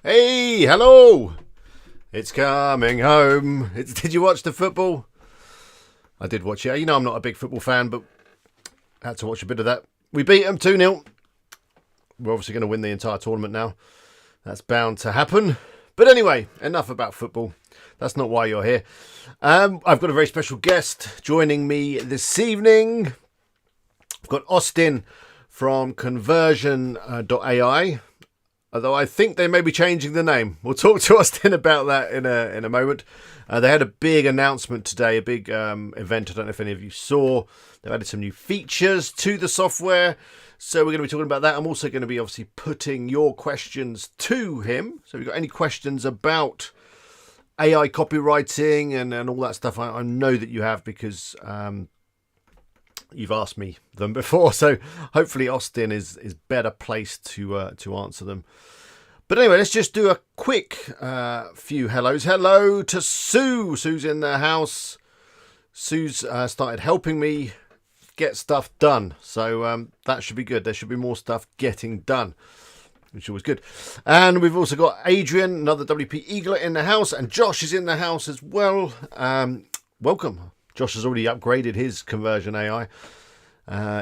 Hey, hello! It's coming home. Did you watch the football? I did watch it. You know I'm not a big football fan, but I had to watch a bit of that. We beat them 2-0. We're obviously going to win the entire tournament now. That's bound to happen. But anyway, enough about football. That's not why you're here. I've got a very special guest joining me this evening. I've got Austin from Conversion.ai. Although I think they may be changing the name. We'll talk to Austin about that in a moment. They had a big announcement today, a big event. I don't know if any of you saw. They've added some new features to the software. So we're going to be talking about that. I'm also going to be obviously putting your questions to him. So if you've got any questions about AI copywriting and all that stuff, I know that you have because you've asked me them before, so hopefully Austin is better placed to answer them. But anyway, let's just do a quick few hellos. Hello to Sue. Sue's in the house. Sue's started helping me get stuff done, so that should be good. There should be more stuff getting done, which is always good. And we've also got Adrian, another WP Eagler in the house, and Josh is in the house as well. Welcome. Josh has already upgraded his conversion AI.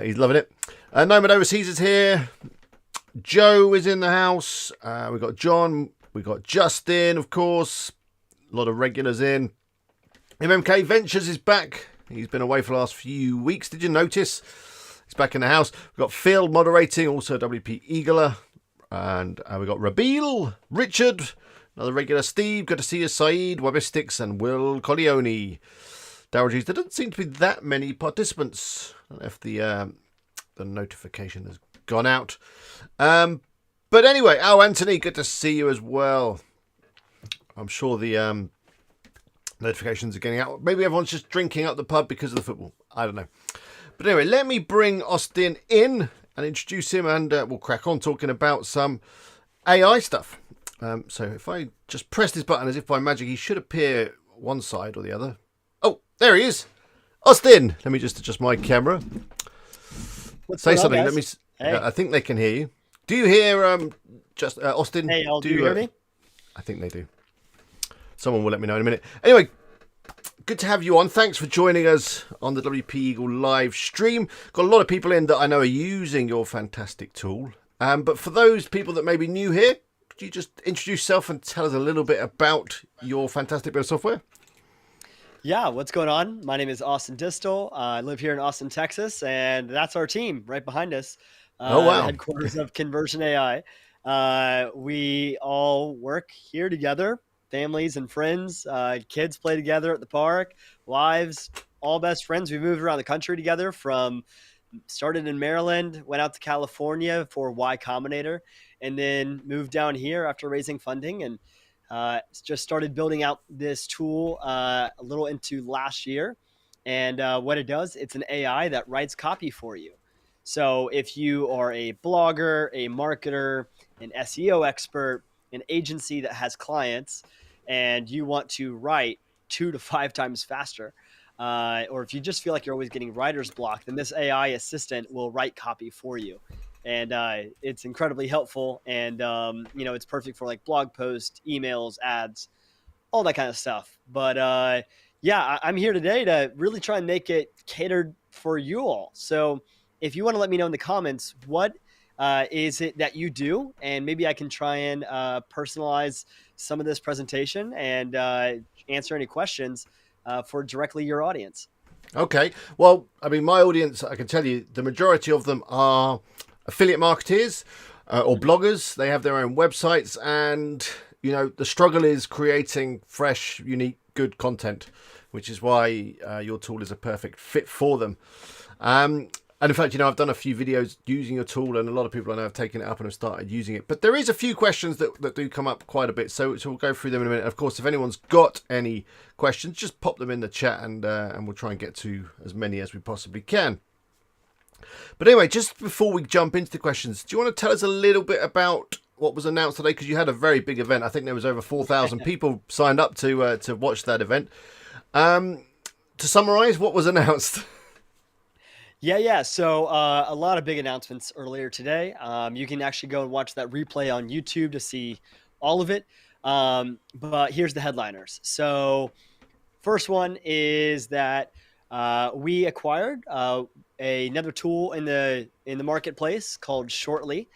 He's loving it. Nomad Overseas is here. Joe is in the house. We've got John. We've got Justin, of course. A lot of regulars in. MMK Ventures is back. He's been away for the last few weeks. Did you notice? He's back in the house. We've got Phil moderating, also WP Eagler. And we've got Rabil, Richard, another regular, Steve. Good to see you, Saeed, Webistics, and Will Colioni. Darryl G's. There doesn't seem to be that many participants. I don't know if the notification has gone out. But anyway, Anthony, good to see you as well. I'm sure the notifications are getting out. Maybe everyone's just drinking up the pub because of the football. I don't know. But anyway, let me bring Austin in and introduce him, and we'll crack on talking about some AI stuff. So if I just press this button as if by magic, he should appear one side or the other. Oh, there he is. Austin, let me just adjust my camera. Say something. Let me. Hey. I think they can hear you. Do you hear Austin? Hey, do you hear me? I think they do. Someone will let me know in a minute. Anyway, good to have you on. Thanks for joining us on the WP Eagle live stream. Got a lot of people in that I know are using your fantastic tool. But for those people that may be new here, could you just introduce yourself and tell us a little bit about your fantastic bit of software? Yeah, what's going on? My name is Austin Distel. I live here in Austin, Texas, and that's our team right behind us. Oh, wow. Headquarters of Conversion.ai. We all work here together, families and friends. Kids play together at the park, wives, all best friends. We moved around the country together started in Maryland, went out to California for Y Combinator, and then moved down here after raising funding and just started building out this tool a little into last year. And what it does, it's an AI that writes copy for you. So if you are a blogger, a marketer, an SEO expert, an agency that has clients, and you want to write 2 to 5 times faster, or if you just feel like you're always getting writer's block, then this AI assistant will write copy for you. And it's incredibly helpful. And, it's perfect for like blog posts, emails, ads, all that kind of stuff. But I'm here today to really try and make it catered for you all. So if you want to let me know in the comments, what is it that you do? And maybe I can try and personalize some of this presentation and answer any questions for directly your audience. Okay. Well, I mean, my audience, I can tell you, the majority of them are affiliate marketeers or bloggers. They have their own websites, and the struggle is creating fresh, unique, good content, which is why your tool is a perfect fit for them. And in fact, I've done a few videos using your tool, and a lot of people I know have taken it up and have started using it. But there is a few questions that do come up quite a bit, so we'll go through them in a minute. Of course, if anyone's got any questions, just pop them in the chat, and we'll try and get to as many as we possibly can. But anyway, just before we jump into the questions, do you want to tell us a little bit about what was announced today? Because you had a very big event. I think there was over 4,000 people signed up to watch that event. To summarize, what was announced? Yeah. So a lot of big announcements earlier today. You can actually go and watch that replay on YouTube to see all of it. But here's the headliners. So first one is that we acquired another tool in the marketplace called Shortly,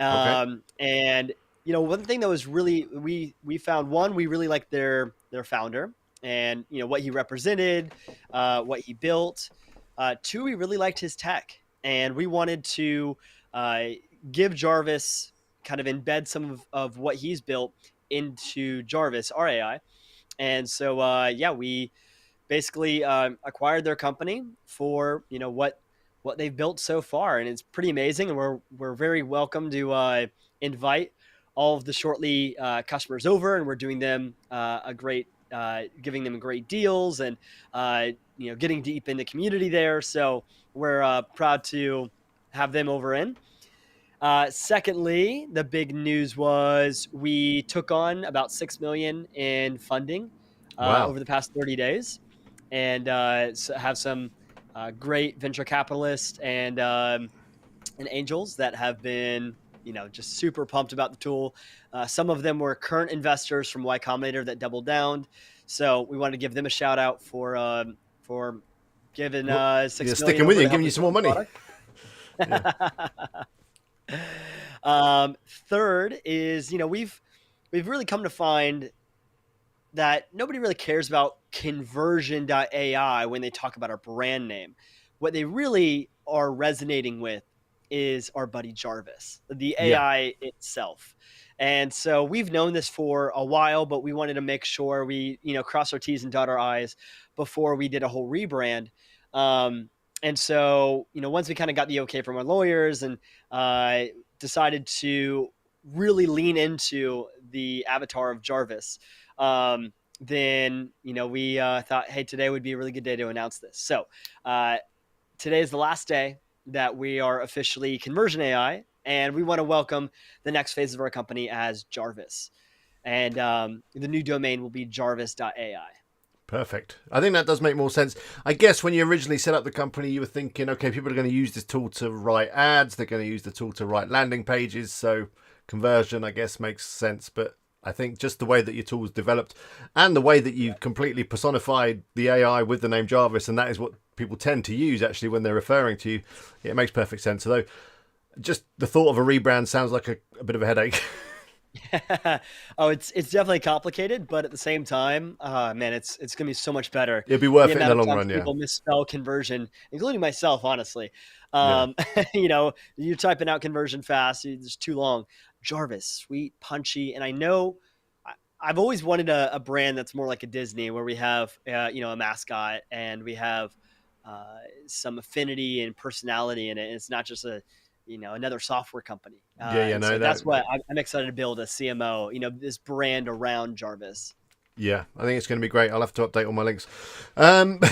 Okay. and one thing that was really we found one we really liked their founder and what he represented, what he built. Two, we really liked his tech, and we wanted to uh, give Jarvis kind of embed some of what he's built into Jarvis, our AI. And so, yeah, we basically acquired their company for what they've built so far, and it's pretty amazing. And we're very welcome to invite all of the Shortly customers over, and we're doing them a great, giving them great deals, and getting deep in the community there. So we're proud to have them over in. Secondly, the big news was we took on about 6 million in funding Wow. over the past 30 days, and have some great venture capitalists and angels that have been just super pumped about the tool. Some of them were current investors from Y Combinator that doubled down, so we wanted to give them a shout out for giving Well, yeah, 6 million sticking with over you to and help giving you us some build more the money. product. Yeah. Third is, we've really come to find that nobody really cares about conversion.ai when they talk about our brand name. What they really are resonating with is our buddy Jarvis, the Yeah. AI itself. And so we've known this for a while, but we wanted to make sure we, cross our T's and dot our I's before we did a whole rebrand. Um, and so, once we kind of got the okay from our lawyers and uh, decided to really lean into the avatar of Jarvis, then we thought, hey, today would be a really good day to announce this. So today is the last day that we are officially Conversion AI, and we want to welcome the next phase of our company as Jarvis. And the new domain will be jarvis.ai. Perfect. I think that does make more sense. I guess when you originally set up the company, you were thinking, okay, people are going to use this tool to write ads. They're going to use the tool to write landing pages. So conversion, I guess, makes sense. But I think just the way that your tool was developed and the way that you completely personified the AI with the name Jarvis, and that is what people tend to use actually when they're referring to you, it makes perfect sense. Although just the thought of a rebrand sounds like a bit of a headache. Oh, it's definitely complicated, but at the same time, man, it's gonna be so much better. It'd be worth The it in amount the of long times run. Yeah. people misspell conversion, including myself, honestly. Yeah. Um, you're typing out conversion fast, it's too long. Jarvis, sweet, punchy, and I know I've always wanted a brand that's more like a Disney, where we have a mascot and we have some affinity and personality in it. And it's not just another software company. Yeah. Yeah. And No, so that. that's what I'm excited to build a CMO, this brand around Jarvis. Yeah, I think it's going to be great. I'll have to update all my links. Um, I'm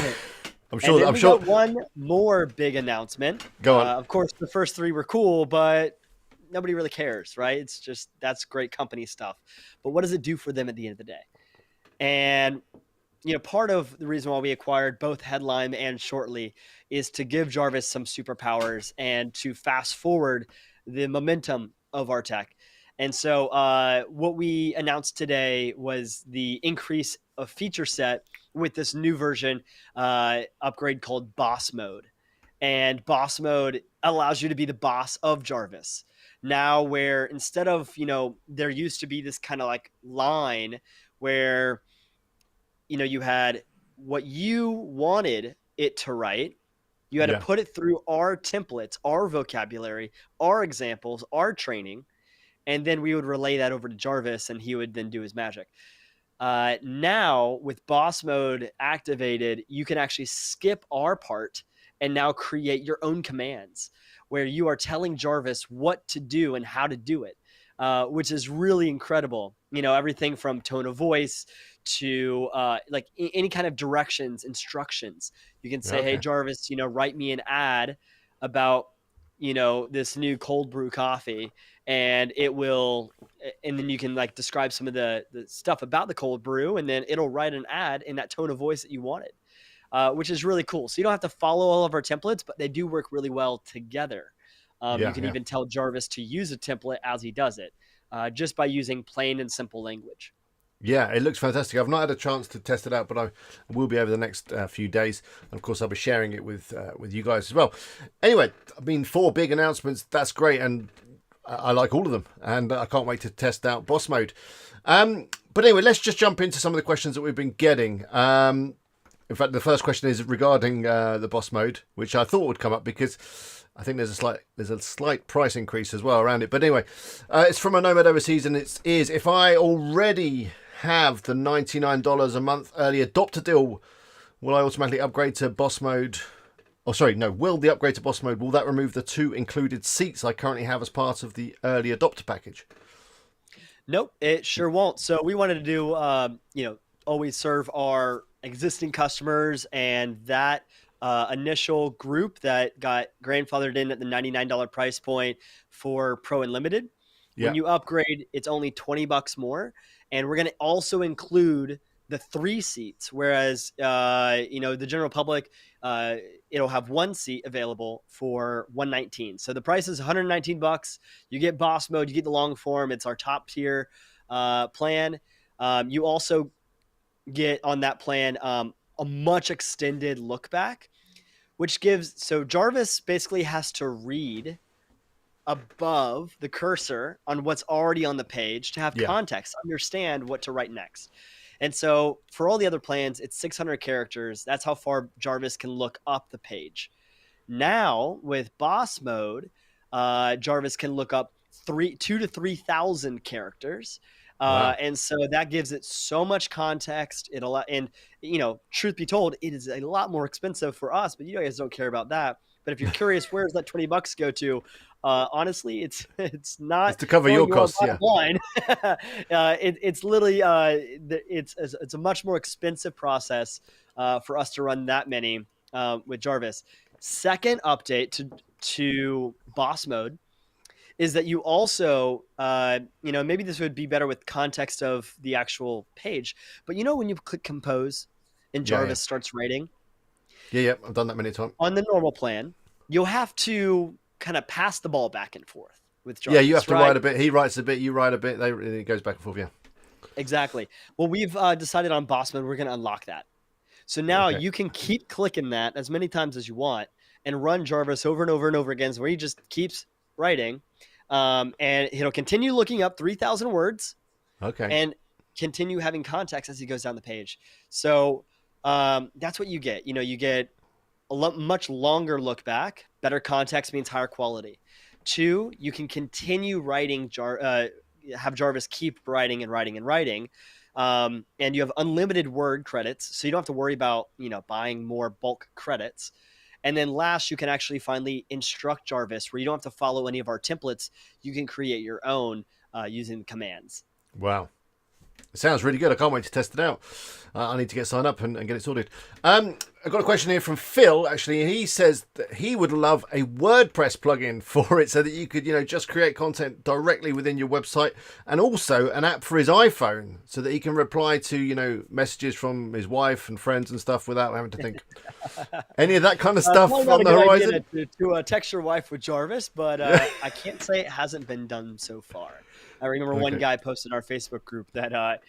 And sure. then I'm we sure. got one more big announcement. Go on. Of course, the first three were cool, but nobody really cares, right? It's just that's great company stuff. But what does it do for them at the end of the day? And part of the reason why we acquired both Headline and Shortly is to give Jarvis some superpowers and to fast forward the momentum of our tech. And so, what we announced today was the increase of feature set with this new version upgrade called Boss Mode. And Boss Mode allows you to be the boss of Jarvis. Now, where instead of, there used to be this kind of like line where you had what you wanted it to write. You had to Yeah. put it through our templates, our vocabulary, our examples, our training, and then we would relay that over to Jarvis, and he would then do his magic. Now, with boss mode activated, you can actually skip our part and now create your own commands where you are telling Jarvis what to do and how to do it, which is really incredible. Everything from tone of voice to like any kind of directions, instructions. You can say, hey, Okay. Jarvis, write me an ad about, this new cold brew coffee, and it will, and then you can like describe some of the stuff about the cold brew, and then it'll write an ad in that tone of voice that you wanted, which is really cool. So you don't have to follow all of our templates, but they do work really well together. You Yeah. can Yeah. even tell Jarvis to use a template as he does it. just by using plain and simple language. Yeah, it looks fantastic. I've not had a chance to test it out, but I will be over the next few days. And of course, I'll be sharing it with you guys as well. Anyway, I mean, 4 big announcements. That's great, and I like all of them. And I can't wait to test out boss mode. But anyway, let's just jump into some of the questions that we've been getting. In fact, the first question is regarding the boss mode, which I thought would come up because I think there's a slight price increase as well around it. But anyway, it's from a Nomad Overseas, and it is, if I already have the $99 a month early adopter deal, will I automatically upgrade to boss mode? Oh, sorry, no. Will the upgrade to boss mode, will that remove the 2 included seats I currently have as part of the early adopter package? Nope, it sure won't. So we wanted to do, always serve our existing customers, and that initial group that got grandfathered in at the $99 price point for Pro and Limited. When you upgrade, it's only $20 more. And we're going to also include the 3 seats, whereas, the general public, it'll have 1 seat available for $119. So the price is $119. You get boss mode, you get the long form. It's our top tier plan. You also get on that plan a much extended look back, which gives, so Jarvis basically has to read above the cursor on what's already on the page to have context, understand what to write next. And so for all the other plans, it's 600 characters. That's how far Jarvis can look up the page. Now with boss mode, Jarvis can look up 2,000 to 3,000 characters. Wow. And so that gives it so much context. And truth be told, it is a lot more expensive for us, but you guys don't care about that. But if you're curious, where does that $20 go to? Honestly, it's not. It's to cover your costs. Yeah. Line. It's literally it's a much more expensive process for us to run that many with Jarvis. Second update to boss mode is that you also, maybe this would be better with context of the actual page, but when you click compose and Jarvis starts writing. Yeah, I've done that many times. On the normal plan, you'll have to kind of pass the ball back and forth with Jarvis. Yeah, you have to write a bit. He writes a bit, you write a bit. It goes back and forth, yeah. Exactly. Well, we've decided on boss mode, we're going to unlock that. So now you can keep clicking that as many times as you want and run Jarvis over and over and over again, where he just keeps writing. And he'll continue looking up 3,000 words. Okay. And continue having context as he goes down the page. So that's what you get. You get a much longer look back. Better context means higher quality. 2, you can continue writing, have Jarvis keep writing and writing and writing. And you have unlimited word credits, so you don't have to worry about, buying more bulk credits. And then last, you can actually finally instruct Jarvis, where you don't have to follow any of our templates. You can create your own using commands. Wow. It sounds really good. I can't wait to test it out. I need to get signed up and get it sorted. I've got a question here from Phil, actually. He says that he would love a WordPress plugin for it so that you could, just create content directly within your website, and also an app for his iPhone so that he can reply to, messages from his wife and friends and stuff without having to think. Any of that kind of stuff on the horizon? To text your wife with Jarvis, but I can't say it hasn't been done so far. I remember one guy posted in our Facebook group that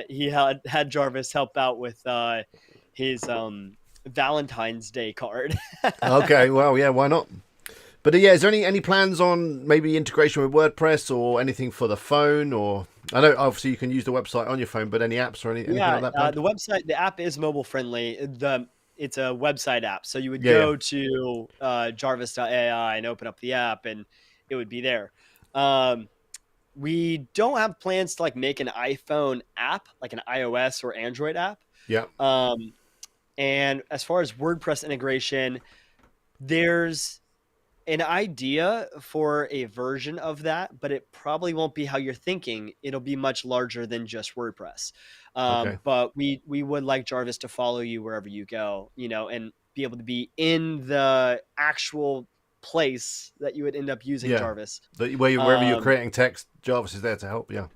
he had Jarvis help out with his Valentine's Day card. Okay, well, yeah, why not? But is there any plans on maybe integration with WordPress or anything for the phone? Or I know obviously you can use the website on your phone, but any apps or anything like that? The app is mobile friendly. It's a website app, so you would go to Jarvis.ai and open up the app, and it would be there. We don't have plans to make an iPhone app, like an iOS or Android app. Yeah. And as far as WordPress integration, there's an idea for a version of that, but it probably won't be how you're thinking. It'll be much larger than just WordPress. But we would like Jarvis to follow you wherever you go, and be able to be in the actual place that you would end up using Jarvis. Wherever you're creating text, Jarvis is there to help. Yeah,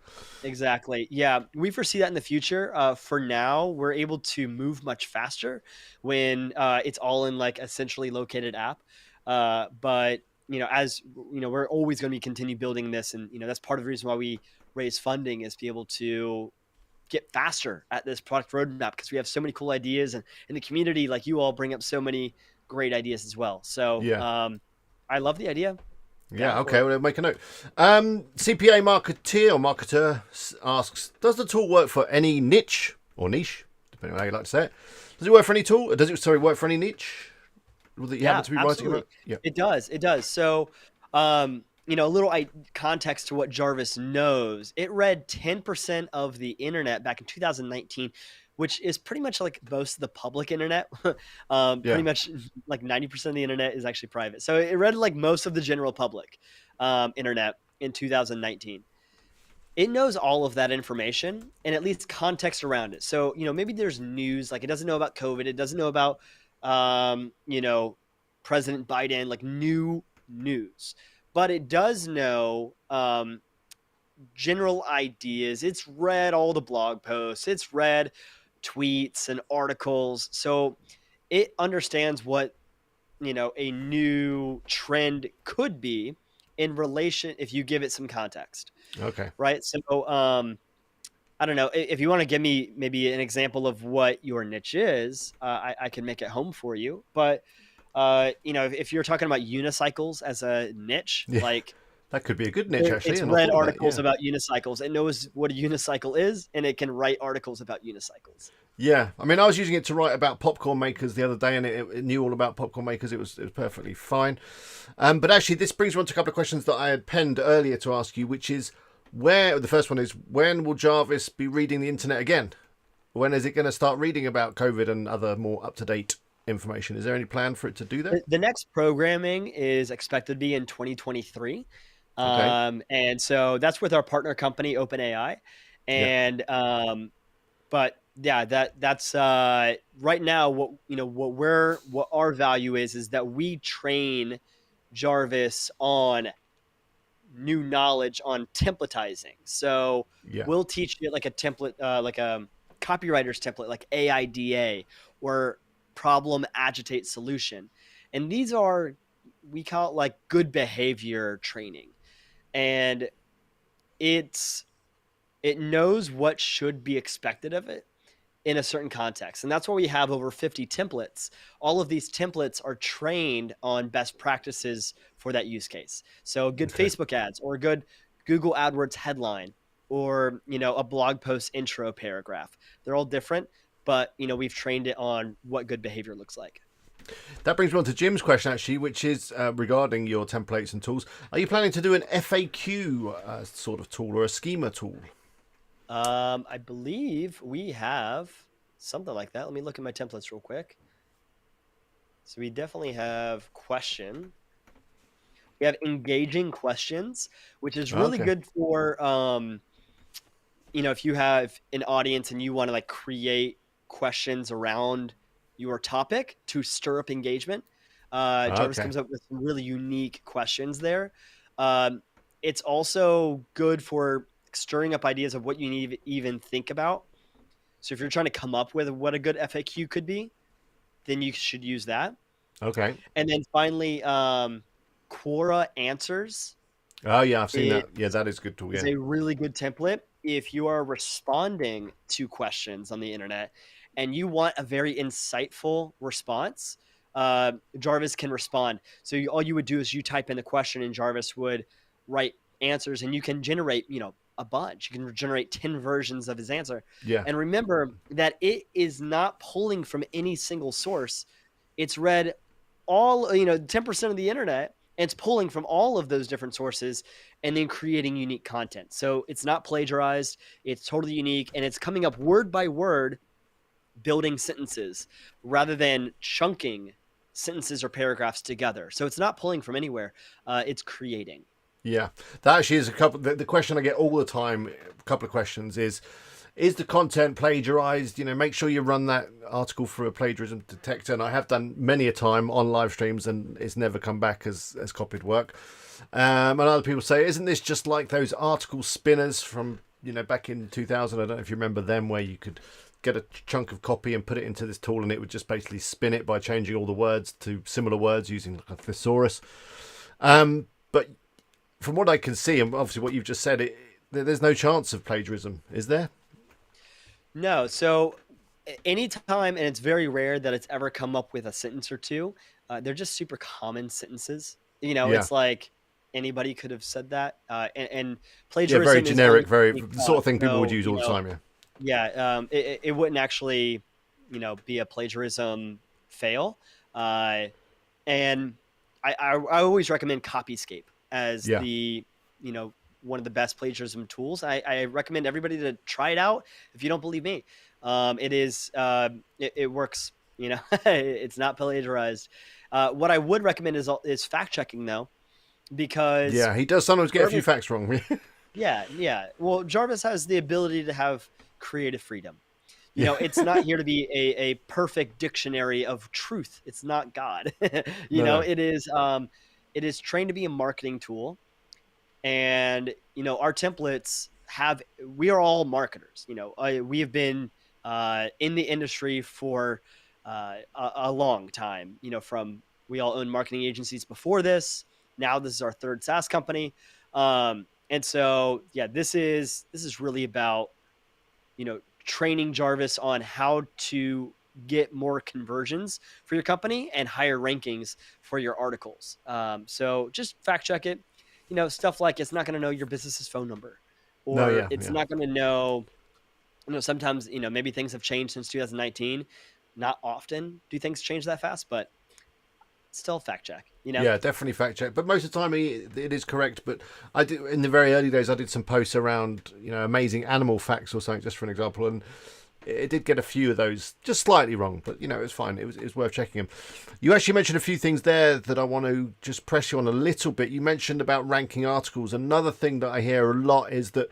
exactly. Yeah, we foresee that in the future. For now, we're able to move much faster when it's all in a centrally located app. But as we're always going to be continue building this, and that's part of the reason why we raise funding, is to be able to get faster at this product roadmap, because we have so many cool ideas, and in the community, like, you all bring up so many great ideas as well. So Yeah. I love the idea. Yeah, okay, well, make a note. CPA marketer asks, does the tool work for any niche or niche, depending on how you like to say it? Does it work for any tool? Does it, work for any niche that you happen to be writing about? Yeah, it does. So, a little context to what Jarvis knows. It read 10% of the internet back in 2019, which is pretty much like most of the public internet. Pretty much like 90% of the internet is actually private. So it read like most of the general public internet in 2019. It knows all of that information and at least context around it. So, maybe there's news, like it doesn't know about COVID. It doesn't know about, President Biden, like new news, but it does know general ideas. It's read all the blog posts. It's read tweets and articles. So it understands what, a new trend could be in relation, if you give it some context. Okay. Right. So, I don't know if you want to give me maybe an example of what your niche is. I can make it home for you. But, if you're talking about unicycles as a niche, like, that could be a good niche, actually. It's read articles about unicycles. It knows what a unicycle is, and it can write articles about unicycles. Yeah, I mean, I was using it to write about popcorn makers the other day, and it knew all about popcorn makers. It was perfectly fine. But actually, this brings me on to a couple of questions that I had penned earlier to ask you, which is, the first one is, when will Jarvis be reading the internet again? When is it going to start reading about COVID and other more up-to-date information? Is there any plan for it to do that? The next programming is expected to be in 2023. Okay. And so that's with our partner company, OpenAI. And, but yeah, that's right now what our value is that we train Jarvis on new knowledge on templatizing. So we'll teach you like a template, like a copywriter's template, like AIDA or problem agitate solution. And these are, we call it like good behavior training. And it knows what should be expected of it in a certain context. And that's why we have over 50 templates. All of these templates are trained on best practices for that use case. So good Facebook ads, or a good Google AdWords headline, or, a blog post intro paragraph. They're all different, but, we've trained it on what good behavior looks like. That brings me on to Jim's question, actually, which is regarding your templates and tools. Are you planning to do an FAQ sort of tool or a schema tool? I believe we have something like that. Let me look at my templates real quick. So we definitely have question. We have engaging questions, which is really good for, if you have an audience and you want to like create questions around your topic to stir up engagement. Jarvis comes up with some really unique questions there. It's also good for stirring up ideas of what you need to even think about. So if you're trying to come up with what a good FAQ could be, then you should use that. Okay. And then finally, Quora Answers. Oh, yeah, I've seen that. Yeah, that is good tool. It's a really good template if you are responding to questions on the internet and you want a very insightful response. Jarvis can respond. So all you would do is you type in the question and Jarvis would write answers, and you can generate, a bunch. You can generate 10 versions of his answer. Yeah. And remember that it is not pulling from any single source. It's read all, 10% of the internet, and it's pulling from all of those different sources and then creating unique content. So it's not plagiarized. It's totally unique, and it's coming up word by word, building sentences rather than chunking sentences or paragraphs together. So it's not pulling from anywhere. It's creating. Yeah, that actually is a couple. The question I get all the time, a couple of questions is the content plagiarized? Make sure you run that article through a plagiarism detector. And I have done many a time on live streams, and it's never come back as copied work. And other people say, isn't this just like those article spinners from, back in 2000? I don't know if you remember them, where you could get a chunk of copy and put it into this tool, and it would just basically spin it by changing all the words to similar words using like a thesaurus. But from what I can see, and obviously what you've just said, there's no chance of plagiarism, is there? No. So anytime, and it's very rare that it's ever come up with a sentence or two, they're just super common sentences. Yeah. It's like anybody could have said that. And Yeah, very plagiarism is only generic, very technique the sort taught. of thing people would So, use all the time. Yeah. yeah, it wouldn't actually, be a plagiarism fail. And I always recommend Copyscape as Yeah. the, you know, one of the best plagiarism tools. I recommend everybody to try it out. If you don't believe me, it works. It's not plagiarized. What I would recommend is fact checking though, because Yeah, he does sometimes get a few Jarvis, facts wrong. yeah, yeah. Well, Jarvis has the ability to have creative freedom. Yeah. It's not here to be a perfect dictionary of truth. It's not God. No, no. It is trained to be a marketing tool. And our templates we are all marketers. We have been in the industry for a long time. From we all owned marketing agencies before this. Now this is our third SaaS company. And so yeah, this is really about training Jarvis on how to get more conversions for your company and higher rankings for your articles. So just fact check it. Stuff like it's not going to know your business's phone number, No, or yeah, it's yeah. not going to know. Sometimes maybe things have changed since 2019. Not often do things change that fast, but still fact check. Yeah, definitely fact check. But most of the time, it is correct. But I did in the very early days. I did some posts around, amazing animal facts or something, just for an example, and it did get a few of those just slightly wrong. But it was fine. It was worth checking them. You actually mentioned a few things there that I want to just press you on a little bit. You mentioned about ranking articles. Another thing that I hear a lot is that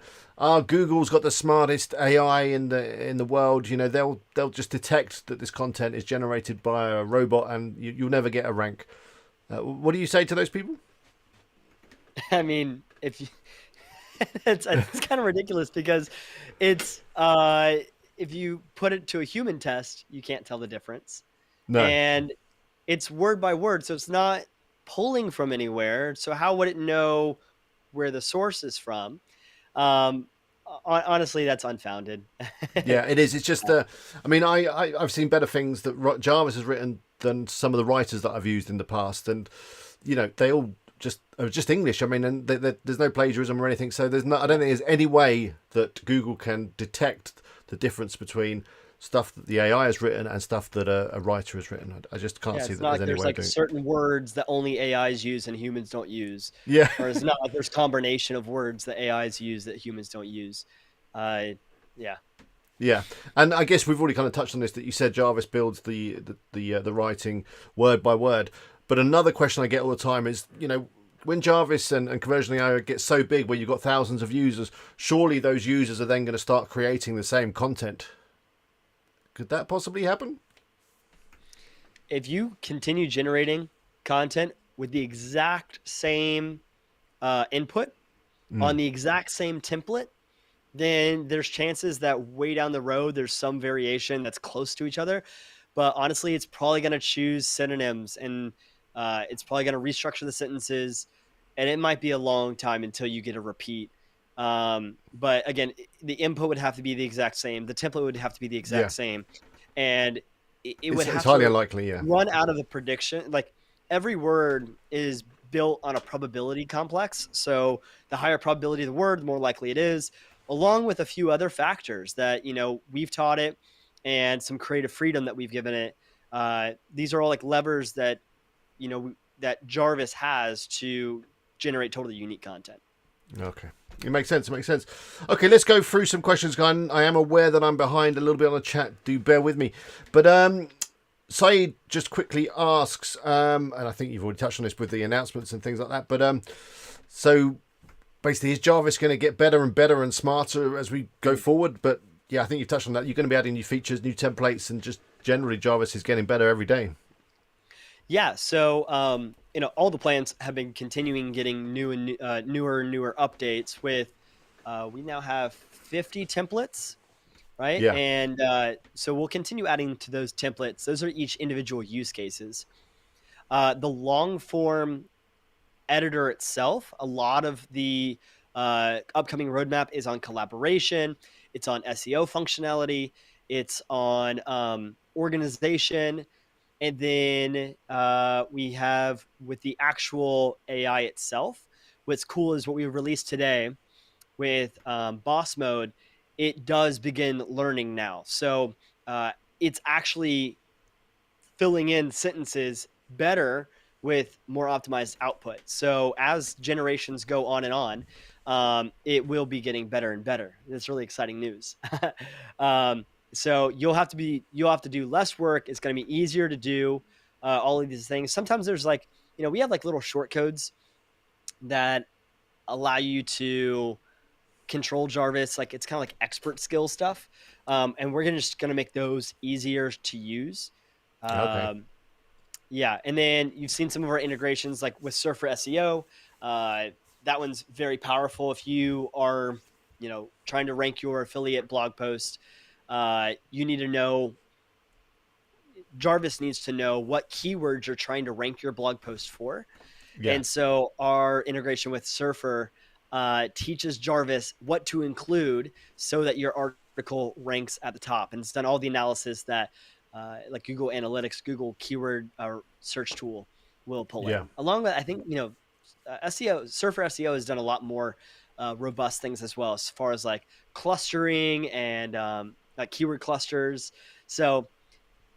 Google's got the smartest AI in the world. They'll just detect that this content is generated by a robot, and you'll never get a rank. What do you say to those people? I mean, if you, it's kind of ridiculous because it's if you put it to a human test, you can't tell the difference, No. and it's word by word, so it's not pulling from anywhere. So how would it know where the source is from? Um, Honestly, that's unfounded. Yeah, it is. It's just I mean, I've seen better things that Jarvis has written than some of the writers that I've used in the past, and they all just are just English. I mean, and there's no plagiarism or anything, so there's not. I don't think there's any way that Google can detect the difference between stuff that the AI has written and stuff that a writer has written. I just can't Yeah, see it's that not there's like any there's way of like doing it. certain words that only AIs use and humans don't use, Yeah. or it's not like there's combination of words that AIs use that humans don't use. Uh, yeah. Yeah, and I guess we've already kind of touched on this, that you said Jarvis builds the writing word by word. But another question I get all the time is, when Jarvis and Conversion.ai get so big, where you've got thousands of users, surely those users are then going to start creating the same content. Could that possibly happen? If you continue generating content with the exact same input on Mm. the exact same template, then there's chances that way down the road there's some variation that's close to each other. But honestly, it's probably going to choose synonyms, and it's probably going to restructure the sentences, and it might be a long time until you get a repeat. But again, the input would have to be the exact same. The template would have to be the Yeah, exact same, and it would it's have highly to unlikely. Yeah, run out of the prediction. Like every word is built on a probability complex. So the higher probability of the word, the more likely it is, along with a few other factors that, we've taught it and some creative freedom that we've given it. These are all like levers that, that Jarvis has to generate totally unique content. okay. It makes sense. It makes sense. Okay, let's go through some questions, guys. I am aware that I'm behind a little bit on the chat. Do bear with me. But Saeed just quickly asks, and I think you've already touched on this with the announcements and things like that. But so basically, is Jarvis going to get better and better and smarter as we go forward? But yeah, I think you've touched on that. You're going to be adding new features, new templates, and just generally Jarvis is getting better every day. Yeah. So, all the plans have been continuing getting newer updates with, we now have 50 templates, right? Yeah. And so we'll continue adding to those templates. Those are each individual use cases. The long form editor itself, a lot of the upcoming roadmap is on collaboration. It's on SEO functionality. It's on organization. And then we have with the actual AI itself, what's cool is what we released today with boss mode. It does begin learning now. So it's actually filling in sentences better with more optimized output. So as generations go on, it will be getting better and better. It's really exciting news. um, so you'll have to do less work. It's going to be easier to do all of these things. Sometimes there's like, we have like little short codes that allow you to control Jarvis. Like it's kind of like expert skill stuff. And we're just going to make those easier to use. Okay. Um, yeah, and then you've seen some of our integrations like with Surfer SEO. That one's very powerful if you are, trying to rank your affiliate blog post. You need to know Jarvis needs to know what keywords you're trying to rank your blog post for. Yeah. And so our integration with Surfer teaches Jarvis what to include so that your article ranks at the top. And it's done all the analysis that like Google Analytics, Google keyword or search tool will pull Yeah. in. Along with, I think, SEO, Surfer SEO has done a lot more robust things as well, as far as like clustering and like keyword clusters. So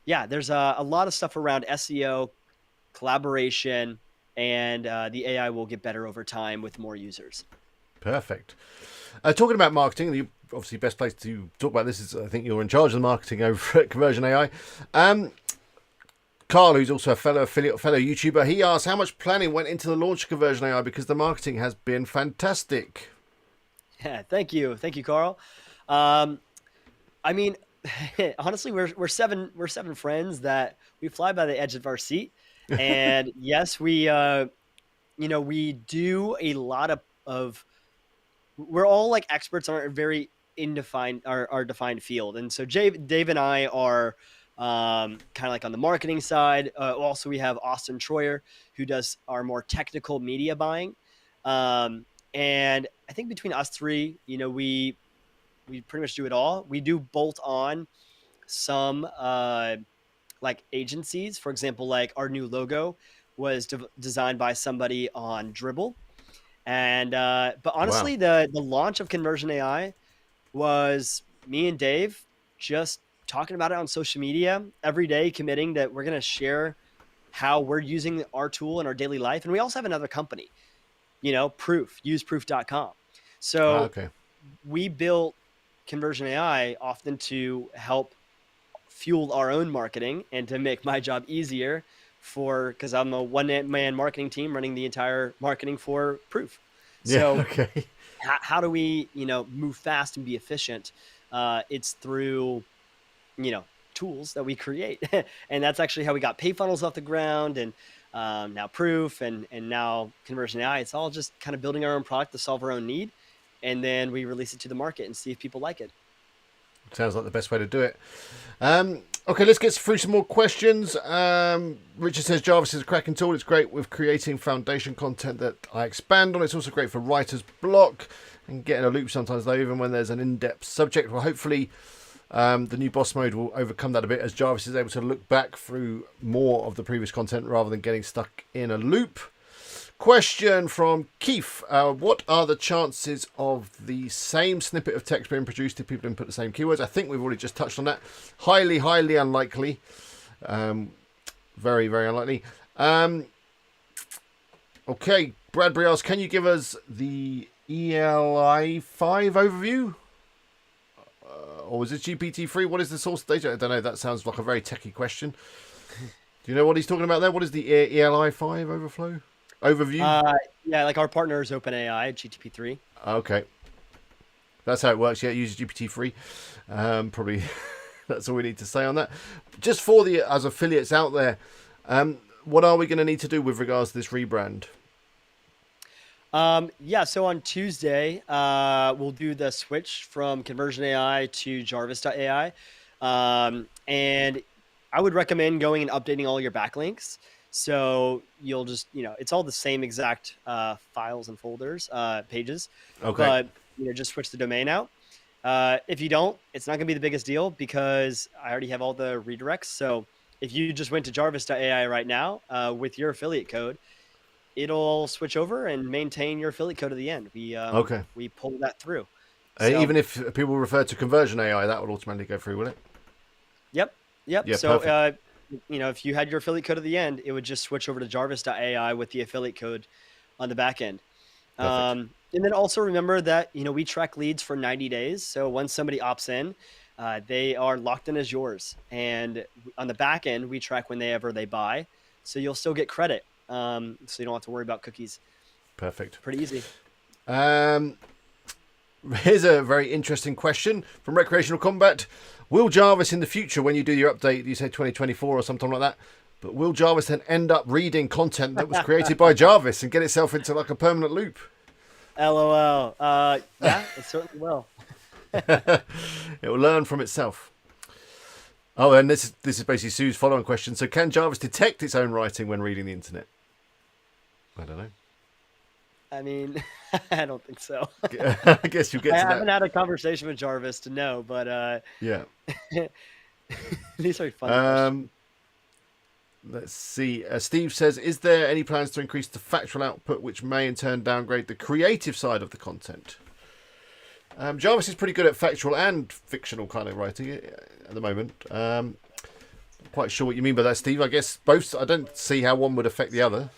yeah, there's a lot of stuff around SEO, collaboration, and the AI will get better over time with more users. Perfect. Talking about marketing, the obviously best place to talk about this is, I think you're in charge of the marketing over at Conversion AI. Carl, who's also a fellow affiliate, fellow YouTuber, he asked how much planning went into the launch of Conversion AI because the marketing has been fantastic. Yeah, thank you, Carl. Um, I mean, honestly, we're seven friends that we fly by the edge of our seat, and yes, we do a lot of we're all like experts on our very indefined our defined field, and so Dave and I are kind of like on the marketing side. Also, we have Austin Troyer who does our more technical media buying, and I think between us three, we pretty much do it all. We do bolt on some like agencies. For example, like our new logo was designed by somebody on Dribble. And but Wow. honestly, the launch of Conversion AI was me and Dave just talking about it on social media every day, committing that we're going to share how we're using our tool in our daily life. And we also have another company, useproof.com. So Okay. we built Conversion AI often to help fuel our own marketing and to make my job easier because I'm a one-man marketing team running the entire marketing for Proof. Yeah. So Okay. how do we, move fast and be efficient? It's through, tools that we create. And that's actually how we got pay funnels off the ground, and now Proof, and now Conversion AI. It's all just kind of building our own product to solve our own need. And then we release it to the market and see if people like it. Sounds like the best way to do it. Okay, let's get through some more questions. Richard says Jarvis is a cracking tool. It's great with creating foundation content that I expand on. It's also great for writer's block and getting a loop sometimes, though, even when there's an in-depth subject. Well, hopefully the new boss mode will overcome that a bit as Jarvis is able to look back through more of the previous content rather than getting stuck in a loop. Question from Keith. What are the chances of the same snippet of text being produced if people input the same keywords? I think we've already just touched on that. Highly, highly unlikely. Very, very unlikely. Okay, Bradbury asks, can you give us the ELI 5 overview? Or is it GPT-3? What is the source data? I don't know. That sounds like a very techie question. Do you know what he's talking about there? What is the ELI 5 overview? Yeah, like our partner is OpenAI, GTP3. Okay. That's how it works. Yeah, it uses GPT-3. Probably that's all we need to say on that. Just for as affiliates out there, what are we going to need to do with regards to this rebrand? Yeah, so on Tuesday, we'll do the switch from Conversion AI to Jarvis.ai. And I would recommend going and updating all your backlinks. So you'll just, it's all the same exact files and folders, pages, Okay. but just switch the domain out. If you don't, it's not going to be the biggest deal because I already have all the redirects. So if you just went to Jarvis.ai right now with your affiliate code, it'll switch over and maintain your affiliate code to the end. Okay. We pull that through. Even So if people refer to conversion AI, that will automatically go through, will it? yep. Yeah, So perfect. if you had your affiliate code at the end, it would just switch over to Jarvis.ai with the affiliate code on the back end. Perfect. And then also remember that, we track leads for 90 days. So once somebody opts in, they are locked in as yours. And on the back end, we track whenever they buy. So you'll still get credit. So you don't have to worry about cookies. Perfect. Pretty easy. Um, Here's a very interesting question from Recreational Combat. Will Jarvis in the future, when you do your update, you say 2024 or something like that, but will Jarvis then end up reading content that was created by Jarvis and get itself into like a permanent loop? LOL. Yeah, it certainly will. It will learn from itself. Oh, and this is basically Sue's following question. So can Jarvis detect its own writing when reading the internet? I don't know. I mean, I don't think so. I guess you'll get I to haven't that. had a conversation with Jarvis to know, but Yeah. these are funny questions. Um, let's see. Steve says, is there any plans to increase the factual output, which may in turn downgrade the creative side of the content? Jarvis is pretty good at factual and fictional kind of writing at the moment. Quite sure what you mean by that, Steve. I guess both. I don't see how one would affect the other.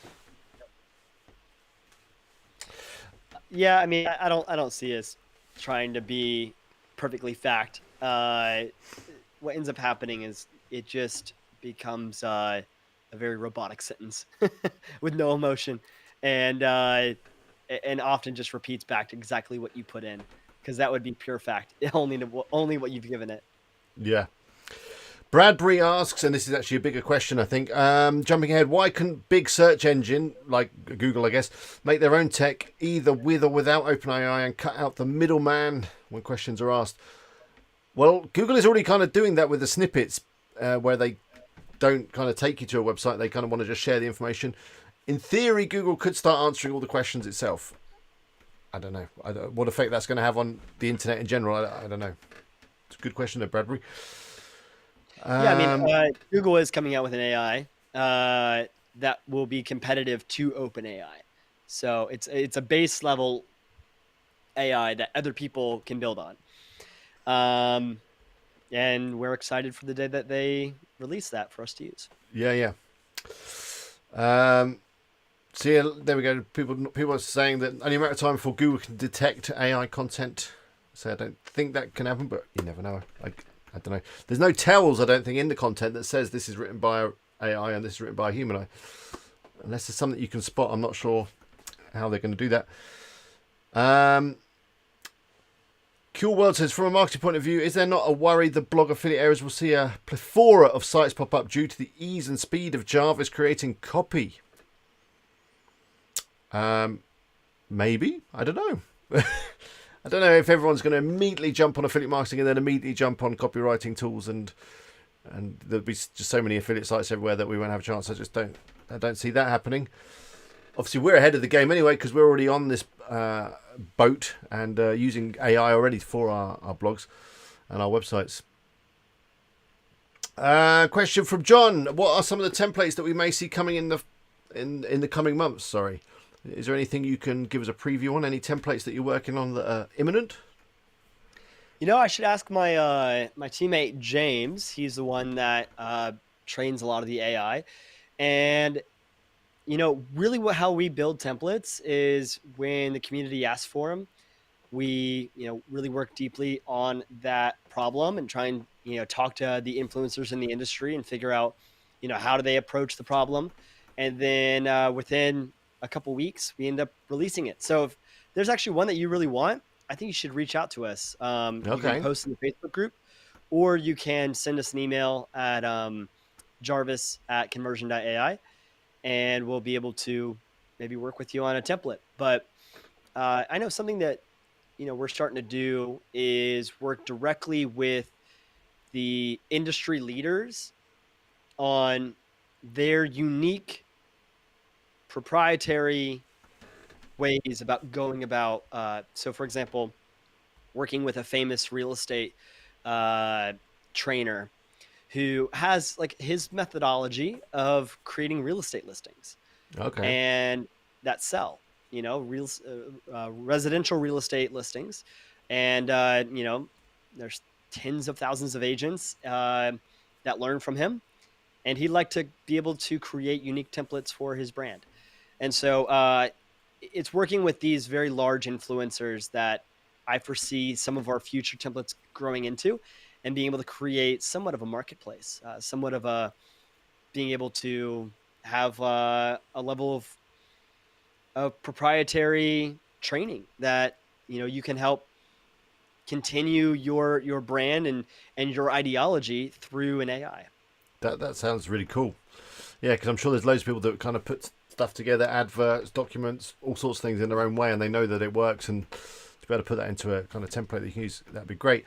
Yeah, I mean, I don't see us trying to be perfectly fact. What ends up happening is it just becomes a very robotic sentence with no emotion, and often just repeats back to exactly what you put in, because that would be pure fact. Only what you've given it. Yeah. Bradbury asks, and this is actually a bigger question, I think. Jumping ahead, why couldn't big search engine, like Google, I guess, make their own tech either with or without OpenAI and cut out the middleman when questions are asked? Well, Google is already kind of doing that with the snippets where they don't kind of take you to a website. They kind of want to just share the information. In theory, Google could start answering all the questions itself. I don't know. What effect that's going to have on the internet in general, I don't know. It's a good question there, Bradbury. Yeah, I mean, Google is coming out with an AI that will be competitive to OpenAI. So it's a base level AI that other people can build on. And we're excited for the day that they release that for us to use. Yeah. So yeah, there we go. People are saying that only a matter of time before Google can detect AI content. So I don't think that can happen, but you never know. I don't know. There's no tells, I don't think, in the content that says this is written by AI and this is written by a human eye. Unless there's something you can spot, I'm not sure how they're going to do that. Cool World says, from a marketing point of view, is there not a worry the blog affiliate areas will see a plethora of sites pop up due to the ease and speed of Jarvis creating copy? Maybe. I don't know. I don't know if everyone's going to immediately jump on affiliate marketing and then immediately jump on copywriting tools, and there'll be just so many affiliate sites everywhere that we won't have a chance. I don't see that happening. Obviously, we're ahead of the game anyway because we're already on this boat and using AI already for our blogs and our websites. Question from John: what are some of the templates that we may see coming in the coming months? Sorry. Is there anything you can give us a preview on? Any templates that you're working on that are imminent? I should ask my my teammate James. He's the one that trains a lot of the AI, and really how we build templates is when the community asks for them. We really work deeply on that problem and try and talk to the influencers in the industry and figure out how do they approach the problem, and then within a couple weeks we end up releasing it. So if there's actually one that you really want, I think you should reach out to us. You can Okay. post in the Facebook group, or you can send us an email at Jarvis@conversion.ai, and we'll be able to maybe work with you on a template. But I know something that we're starting to do is work directly with the industry leaders on their unique proprietary ways about going about. So, for example, working with a famous real estate uh, trainer who has like his methodology of creating real estate listings Okay. and that sell, residential real estate listings. And, there's tens of thousands of agents that learn from him. And he'd like to be able to create unique templates for his brand. And so it's working with these very large influencers that I foresee some of our future templates growing into and being able to create somewhat of a marketplace, somewhat of a being able to have a level of proprietary training that, you can help continue your brand and your ideology through an AI. That sounds really cool. Yeah, because I'm sure there's loads of people that kind of put stuff together, adverts, documents, all sorts of things in their own way, and they know that it works. And to be able to put that into a kind of template that you can use, that'd be greght.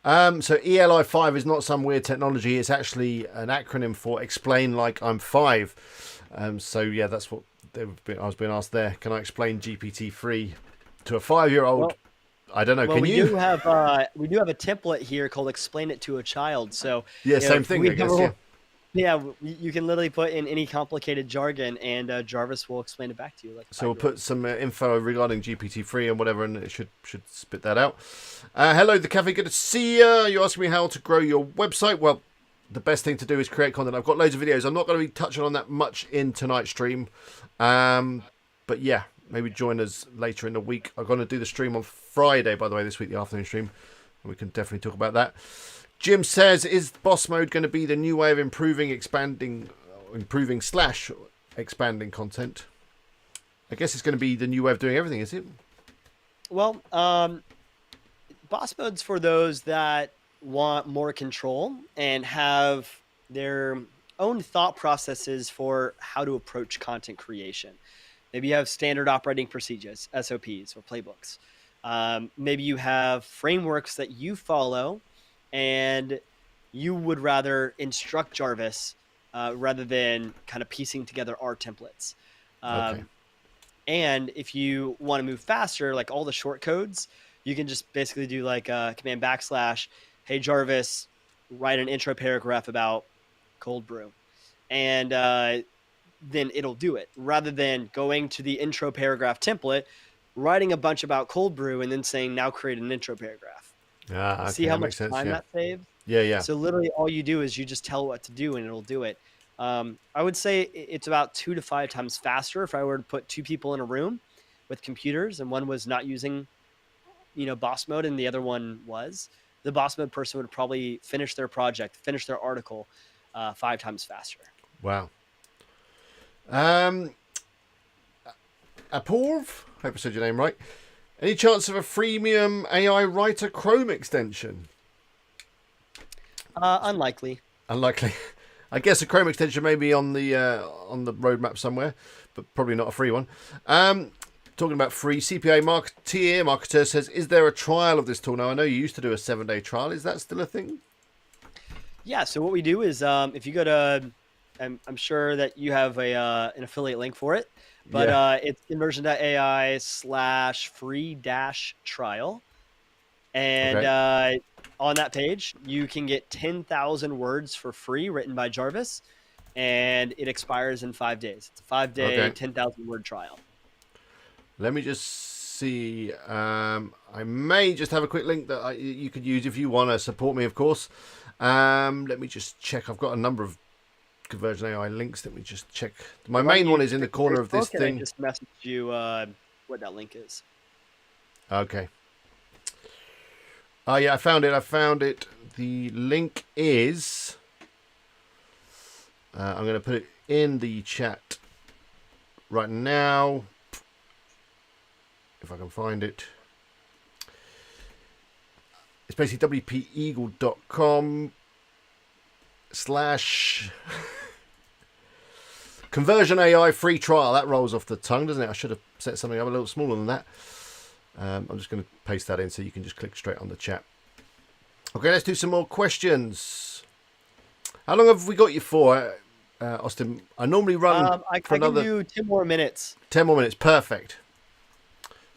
So ELI5 is not some weird technology. It's actually an acronym for Explain Like I'm 5. So yeah, that's what I was being asked there. Can I explain GPT-3 to a 5-year-old? Well, I don't know. well, Can we you? do have a template here called "Explain It to a Child." So Yeah, same thing, we I guess. Yeah. yeah, you can literally put in any complicated jargon, and Jarvis will explain it back to you. Like So we'll put some info regarding GPT-3 and whatever, and it should spit that out. Hello, the cafe. Good to see you. You asked me how to grow your website. Well, the best thing to do is create content. I've got loads of videos. I'm not going to be touching on that much in tonight's stream. But yeah, maybe join us later in the week. I'm going to do the stream on Friday, by the way, this week, the afternoon stream. And we can definitely talk about that. Jim says, is boss mode going to be the new way of improving slash expanding content? I guess it's going to be the new way of doing everything, is it? Well, boss mode's for those that want more control and have their own thought processes for how to approach content creation. Maybe you have standard operating procedures, SOPs, or playbooks. Maybe you have frameworks that you follow and you would rather instruct Jarvis rather than kind of piecing together our templates. Okay. And if you want to move faster, like all the short codes, you can just basically do like command /, hey, Jarvis, write an intro paragraph about cold brew. And then it'll do it rather than going to the intro paragraph template, writing a bunch about cold brew, and then saying, now create an intro paragraph. Okay, See how much time that saves? Yeah. So literally all you do is you just tell what to do and it'll do it. I would say it's about 2 to 5 times faster if I were to put 2 people in a room with computers and one was not using, boss mode and the other one was. The boss mode person would probably finish their project, finish their article 5 times faster. Wow. Aporv, hope I said your name right. Any chance of a freemium AI writer Chrome extension? Unlikely. Unlikely. I guess a Chrome extension may be on the roadmap somewhere, but probably not a free one. Talking about free, CPA marketer says, is there a trial of this tool? Now, I know you used to do a 7-day trial. Is that still a thing? Yeah, so what we do is if you go to, I'm sure that you have an affiliate link for it, but it's conversion.ai/free-trial. And on that page, you can get 10,000 words for free written by Jarvis, and it expires in 5 days. It's a 5-day, 10,000 word trial. Let me just see. I may just have a quick link that you could use if you want to support me, of course. Let me just check. I've got a number of Conversion AI links. Let me just check. My main one is in the corner of this thing. I just messaged you what that link is. Okay. Oh, yeah, I found it. The link is... I'm going to put it in the chat right now. If I can find it. It's basically wpeagle.com/ Conversion AI free trial. That rolls off the tongue, doesn't it? I should have set something up a little smaller than that. I'm just going to paste that in so you can just click straight on the chat. Okay, let's do some more questions. How long have we got you for? Austin? I normally run for I can another do 10 more minutes. 10 more minutes. Perfect.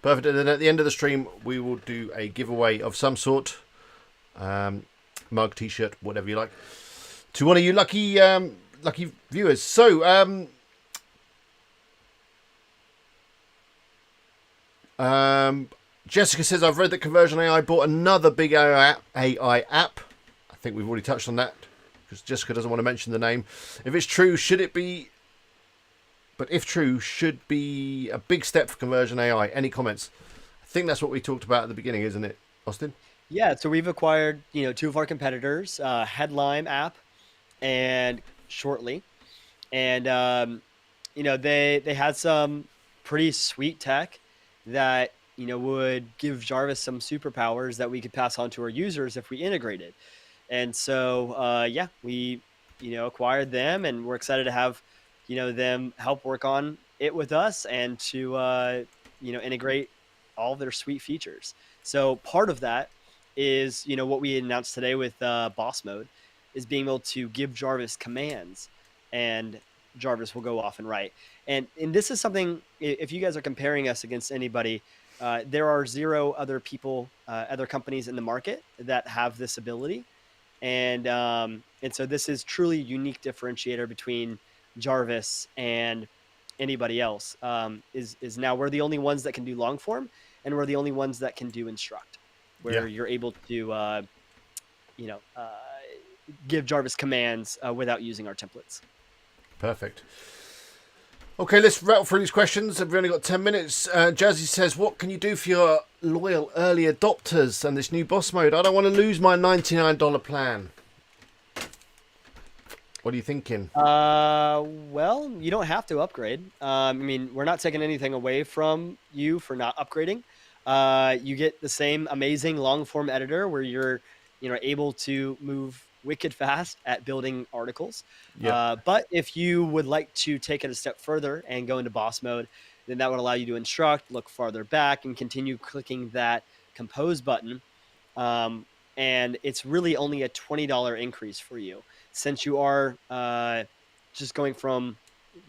Perfect. And then at the end of the stream, we will do a giveaway of some sort, mug, t-shirt, whatever you like, to one of you lucky viewers. So, Jessica says, I've read that Conversion AI bought another big AI app. I think we've already touched on that because Jessica doesn't want to mention the name. If it's true, should it be? But if true, should be a big step for Conversion AI. Any comments? I think that's what we talked about at the beginning, isn't it, Austin? Yeah, so we've acquired, two of our competitors, Headline app and Shortly. And they had some pretty sweet tech that would give Jarvis some superpowers that we could pass on to our users if we integrated. And so we acquired them, and we're excited to have them help work on it with us and to integrate all of their sweet features. So part of that is what we announced today with Boss Mode is being able to give Jarvis commands, and Jarvis will go off and write. And this is something, if you guys are comparing us against anybody, there are zero other people, other companies in the market that have this ability. And so this is truly a unique differentiator between Jarvis and anybody else. Is now we're the only ones that can do long form, and we're the only ones that can do instruct, where you're able to give Jarvis commands without using our templates. Perfect. Okay, let's rattle through these questions. We've only got 10 minutes. Jazzy says, what can you do for your loyal early adopters and this new boss mode? I don't want to lose my $99 plan. What are you thinking? Well, you don't have to upgrade. We're not taking anything away from you for not upgrading. You get the same amazing long form editor where you're able to move wicked fast at building articles. But if you would like to take it a step further and go into boss mode, then that would allow you to instruct, look farther back, and continue clicking that compose button. And it's really only a $20 increase for you, since you are just going from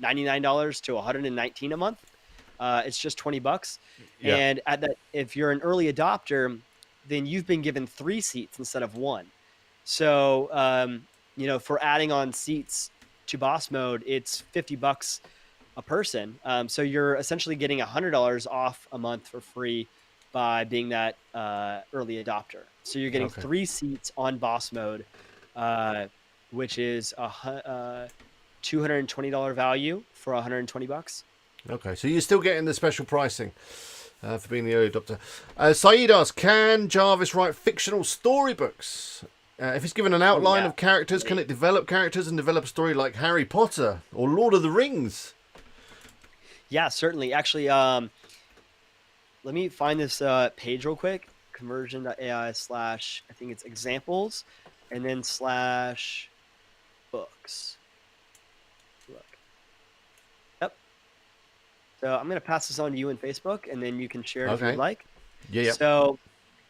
$99 to $119 a month. It's just $20. And if you're an early adopter, then you've been given 3 seats instead of 1. So, for adding on seats to boss mode, it's $50 a person. So you're essentially getting $100 off a month for free by being that early adopter. So you're getting 3 seats on boss mode, which is a $220 value for $120. Okay, so you're still getting the special pricing for being the early adopter. Saeed asks, can Jarvis write fictional storybooks? If it's given an outline of characters, can it develop characters and develop a story like Harry Potter or Lord of the Rings? Yeah, certainly. Actually, let me find this page real quick. Conversion.ai / I think it's examples, and then / books. Look. Yep. So I'm going to pass this on to you in Facebook, and then you can share it if you'd like. Yeah. So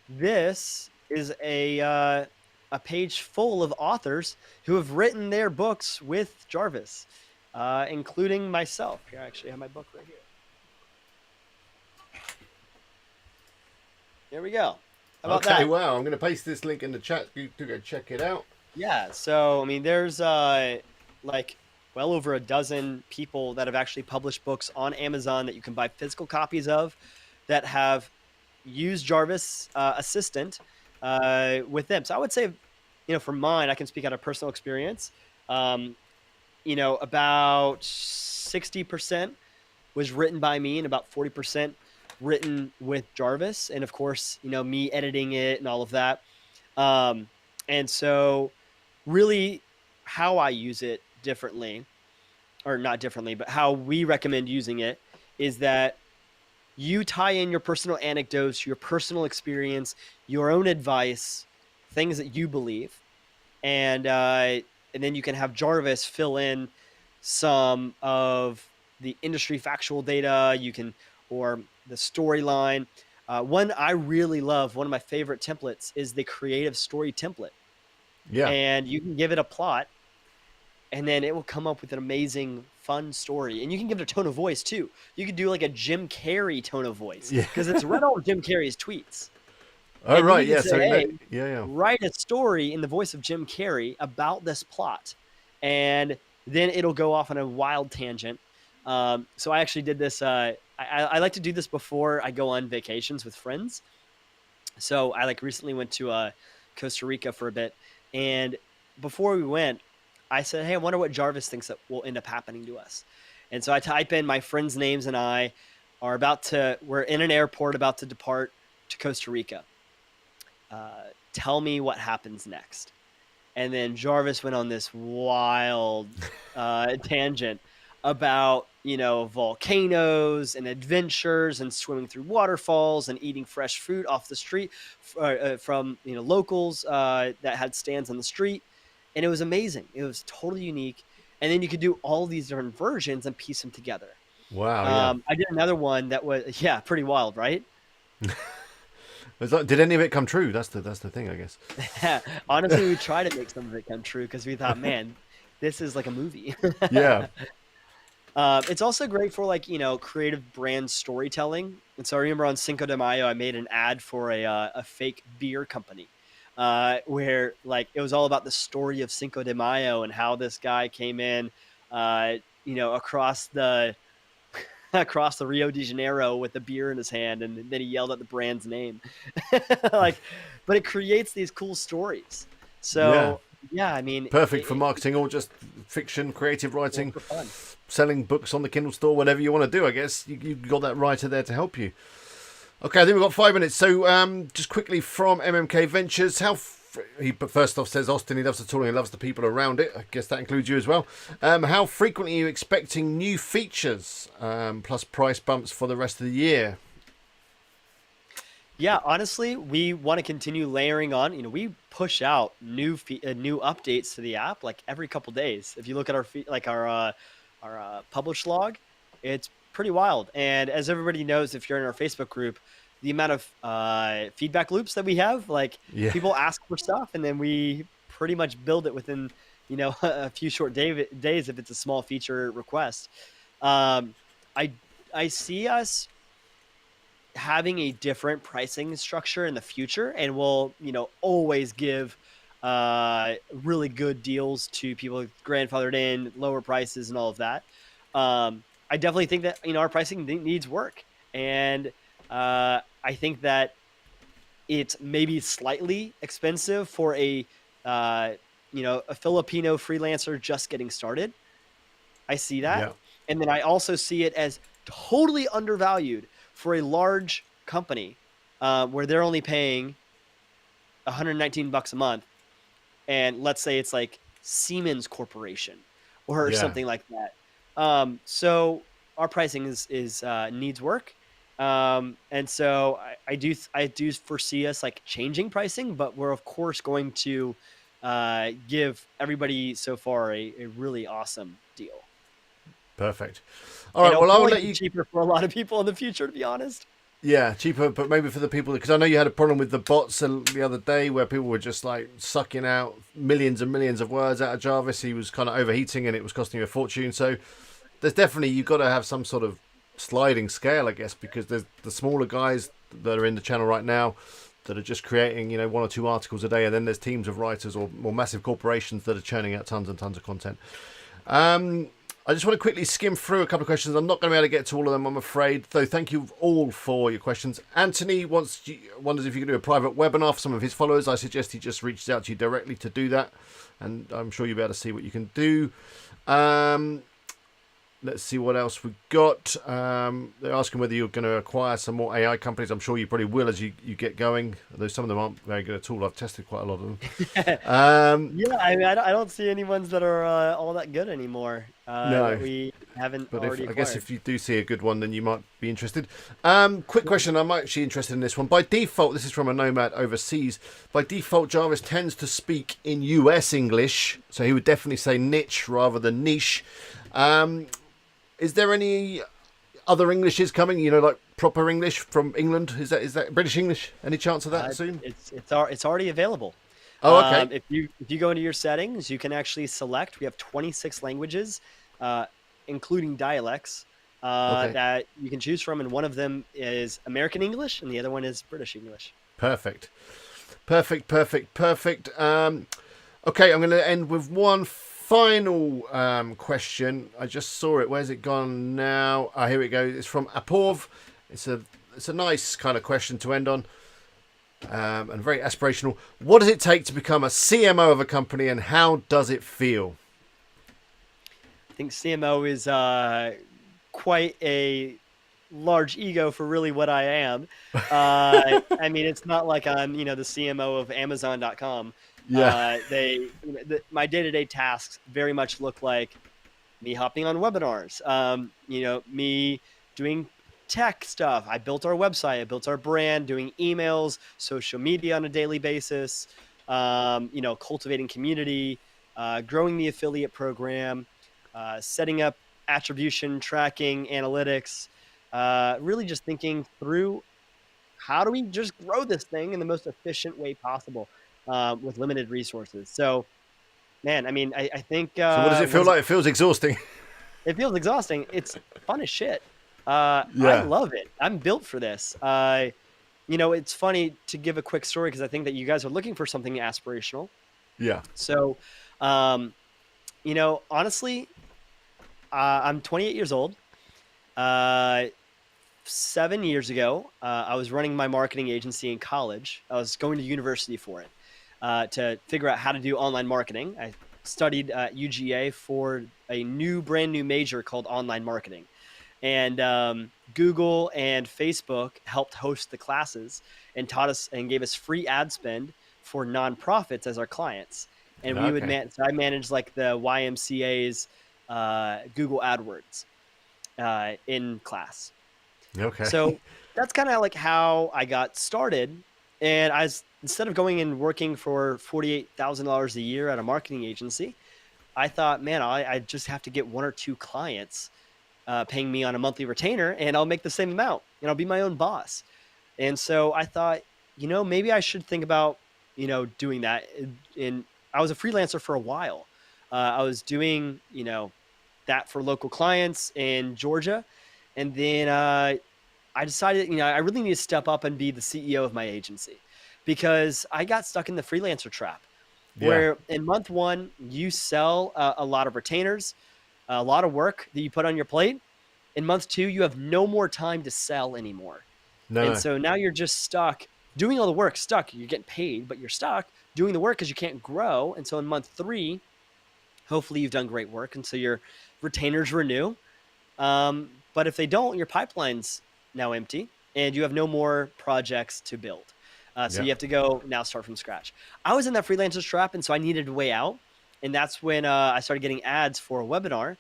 this is a page full of authors who have written their books with Jarvis, including myself. Here, I actually have my book right here. There we go. How about that? Wow. I'm going to paste this link in the chat to go check it out. Yeah. So, there's well over a dozen people that have actually published books on Amazon that you can buy physical copies of that have used Jarvis Assistant with them. So I would say, for mine, I can speak out of personal experience. About 60% was written by me and about 40% written with Jarvis. And of course, me editing it and all of that. And so really how I use it differently, or not differently, but how we recommend using it is that you tie in your personal anecdotes, your personal experience, your own advice, things that you believe, and then you can have Jarvis fill in some of the industry factual data. Or the storyline. One I really love, one of my favorite templates, is the creative story template. Yeah. And you can give it a plot, and then it will come up with an amazing, fun story. And you can give it a tone of voice too. You could do like a Jim Carrey tone of voice Yeah. because it's read all of Jim Carrey's tweets. Oh, And right. you Yeah. can say, So, hey, yeah. write a story in the voice of Jim Carrey about this plot. And then it'll go off on a wild tangent. So I actually did this. I like to do this before I go on vacations with friends. So I like recently went to Costa Rica for a bit. And before we went, I said, hey, I wonder what Jarvis thinks that will end up happening to us. And so I type in my friends' names, and I are we're in an airport about to depart to Costa Rica. Tell me what happens next. And then Jarvis went on this wild tangent about, volcanoes and adventures and swimming through waterfalls and eating fresh fruit off the street from, locals that had stands on the street. And it was amazing. It was totally unique. And then you could do all these different versions and piece them together. Wow. Yeah. I did another one that was, pretty wild, right? Did any of it come true? That's the thing, I guess. Honestly, we tried to make some of it come true because we thought, man, this is like a movie. Yeah. It's also great for creative brand storytelling. And so I remember on Cinco de Mayo, I made an ad for a fake beer company where it was all about the story of Cinco de Mayo and how this guy came in, across the Rio de Janeiro with a beer in his hand, and then he yelled at the brand's name. But it creates these cool stories. So yeah, I mean, perfect for marketing or just fiction, creative writing, for fun. Selling books on the Kindle store, whatever you want to do. I guess you've got that writer there to help you. Okay, I think we've got 5 minutes. So just quickly from MMK Ventures, he first off says Austin, he loves the tool and he loves the people around it. I guess that includes you as well. How frequently are you expecting new features plus price bumps for the rest of the year? Yeah, honestly, we want to continue layering on. We push out new updates to the app like every couple days. If you look at our publish log, it's pretty wild. And as everybody knows, if you're in our Facebook group, the amount of feedback loops that we have, people ask for stuff, and then we pretty much build it within, a few short days if it's a small feature request. I see us having a different pricing structure in the future, and we'll, always give really good deals to people grandfathered in, lower prices, and all of that. I definitely think that our pricing needs work, and I think that it's maybe slightly expensive for a Filipino freelancer just getting started. I see that. Yeah. And then I also see it as totally undervalued for a large company where they're only paying $119 a month. And let's say it's like Siemens Corporation or something like that. So our pricing is needs work. And so I do foresee us changing pricing, but we're of course going to give everybody so far a really awesome deal. Perfect. All right. Well, I'll let you. Cheaper for a lot of people in the future, to be honest. Yeah, cheaper, but maybe for the people, because I know you had a problem with the bots the other day where people were just sucking out millions and millions of words out of Jarvis. He was kind of overheating and it was costing you a fortune. So there's definitely, you've got to have some sort of sliding scale, I guess, because there's the smaller guys that are in the channel right now that are just creating, 1 or 2 articles a day, and then there's teams of writers or more massive corporations that are churning out tons and tons of content. I just want to quickly skim through a couple of questions. I'm not going to be able to get to all of them, I'm afraid, though. Thank you all for your questions. Anthony wonders if you can do a private webinar for some of his followers. I suggest he just reaches out to you directly to do that, and I'm sure you'll be able to see what you can do. Let's see what else we've got. They're asking whether you're going to acquire some more AI companies. I'm sure you probably will as you get going, although some of them aren't very good at all. I've tested quite a lot of them. Yeah, I mean, I don't see any ones that are all that good anymore. No. That we haven't already acquired. I guess if you do see a good one, then you might be interested. Quick question. I'm actually interested in this one. By default, this is from a nomad overseas. By default, Jarvis tends to speak in US English, so he would definitely say niche rather than niche. Is there any other Englishes coming? Like proper English from England? Is that British English? Any chance of that soon? It's already available. Oh, okay. If you go into your settings, you can actually select. We have 26 languages, uh, including dialects, Okay. that you can choose from, and one of them is American English, and the other one is British English. Perfect. Perfect. Perfect. Perfect. Okay, I'm going to end with one final question. I just saw it. Where's it gone now? Ah, here it goes. It's from Apov. It's a nice kind of question to end on, and very aspirational. What does it take to become a CMO of a company, and how does it feel? I think CMO is quite a large ego for really what I am. I mean, it's not like I'm, the CMO of Amazon.com. Yeah. My day-to-day tasks very much look like me hopping on webinars, me doing tech stuff. I built our website, I built our brand, doing emails, social media on a daily basis, cultivating community, growing the affiliate program, setting up attribution, tracking, analytics, really just thinking through how do we just grow this thing in the most efficient way possible, with limited resources. So, man, I mean, I think So what does it what feel is it? like? It feels exhausting. It feels exhausting. It's fun as shit. I Yeah. love it. I'm built for this. It's funny to give a quick story because I think that you guys are looking for something aspirational. Yeah. So, um, honestly, I'm 28 years old. Uh, 7 years ago, I was running my marketing agency in college. I was going to university for it, to figure out how to do online marketing. I studied at UGA for a brand new major called online marketing. And Google and Facebook helped host the classes and taught us and gave us free ad spend for nonprofits as our clients. And Okay. so I managed like the YMCA's Google AdWords in class. Okay. So that's kind of like how I got started. And instead of going and working for $48,000 a year at a marketing agency, I thought, man, I just have to get one or two clients paying me on a monthly retainer, and I'll make the same amount, and I'll be my own boss. And so I thought, maybe I should think about, doing that. And I was a freelancer for a while. I was doing, that for local clients in Georgia. And then I decided, I really need to step up and be the CEO of my agency because I got stuck in the freelancer trap Yeah. where in month one, you sell a lot of retainers, a lot of work that you put on your plate. In month two, you have no more time to sell anymore. No, And no. so now you're just stuck doing all the work, stuck. You're getting paid, but you're stuck doing the work because you can't grow. And so in month three, hopefully you've done great work. And so your retainers renew. But if they don't, your pipeline's now empty and you have no more projects to build. So Yeah. you have to go now start from scratch. I was in that freelancer's trap, and so I needed a way out. And that's when I started getting ads for a webinar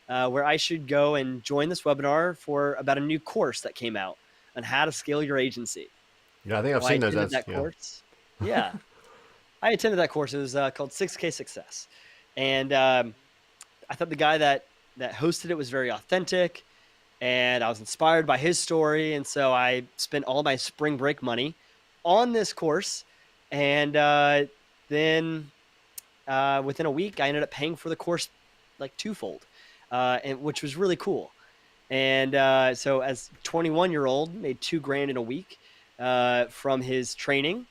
where I should go and join this webinar for about a new course that came out on how to scale your agency. Yeah. I think I've Well, I seen those attended ads. that Yeah. course. Yeah, I attended that course. It was called 6K Success. And I thought the guy that hosted it was very authentic, and I was inspired by his story. And so I spent all my spring break money on this course. And then within a week, I ended up paying for the course like twofold, and which was really cool. And so as 21-year-old, made 2 grand in a week from his training.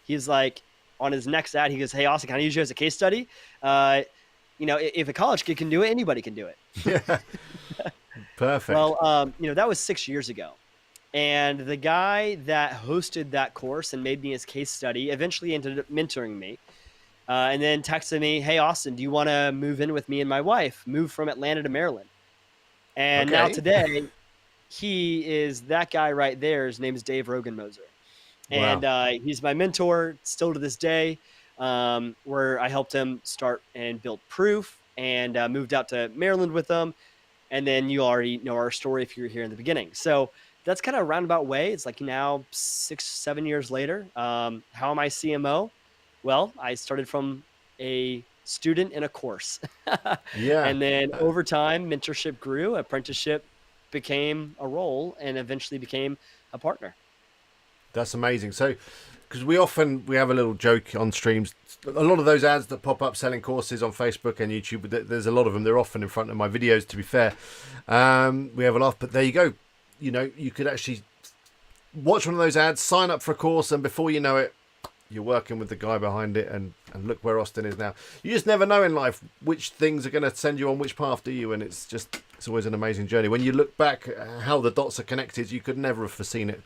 He's like on his next ad, he goes, "Hey, Austin, can I use you as a case study? Uh, if a college kid can do it, anybody can do it." Yeah. Perfect. Well, that was 6 years ago. And the guy that hosted that course and made me his case study eventually ended up mentoring me, and then texted me, "Hey, Austin, do you want to move in with me and my wife? Move from Atlanta to Maryland." And now Okay. today, he is that guy right there. His name is Dave Rogan-Moser. And Wow. he's my mentor still to this day, where I helped him start and build Proof and moved out to Maryland with him. And then you already know our story if you're here in the beginning. So that's kind of a roundabout way. It's like now 6, 7 years later. How am I CMO? Well, I started from a student in a course. Yeah. And then over time, mentorship grew, apprenticeship became a role, and eventually became a partner. That's amazing. So, because we have a little joke on streams. A lot of those ads that pop up selling courses on Facebook and YouTube, there's a lot of them. They're often in front of my videos, to be fair. We have a laugh, but there you go. You could actually watch one of those ads, sign up for a course, and before you know it, you're working with the guy behind it, and look where Austin is now. You just never know in life which things are going to send you on which path, do you? And it's always an amazing journey. When you look back at how the dots are connected, you could never have foreseen it.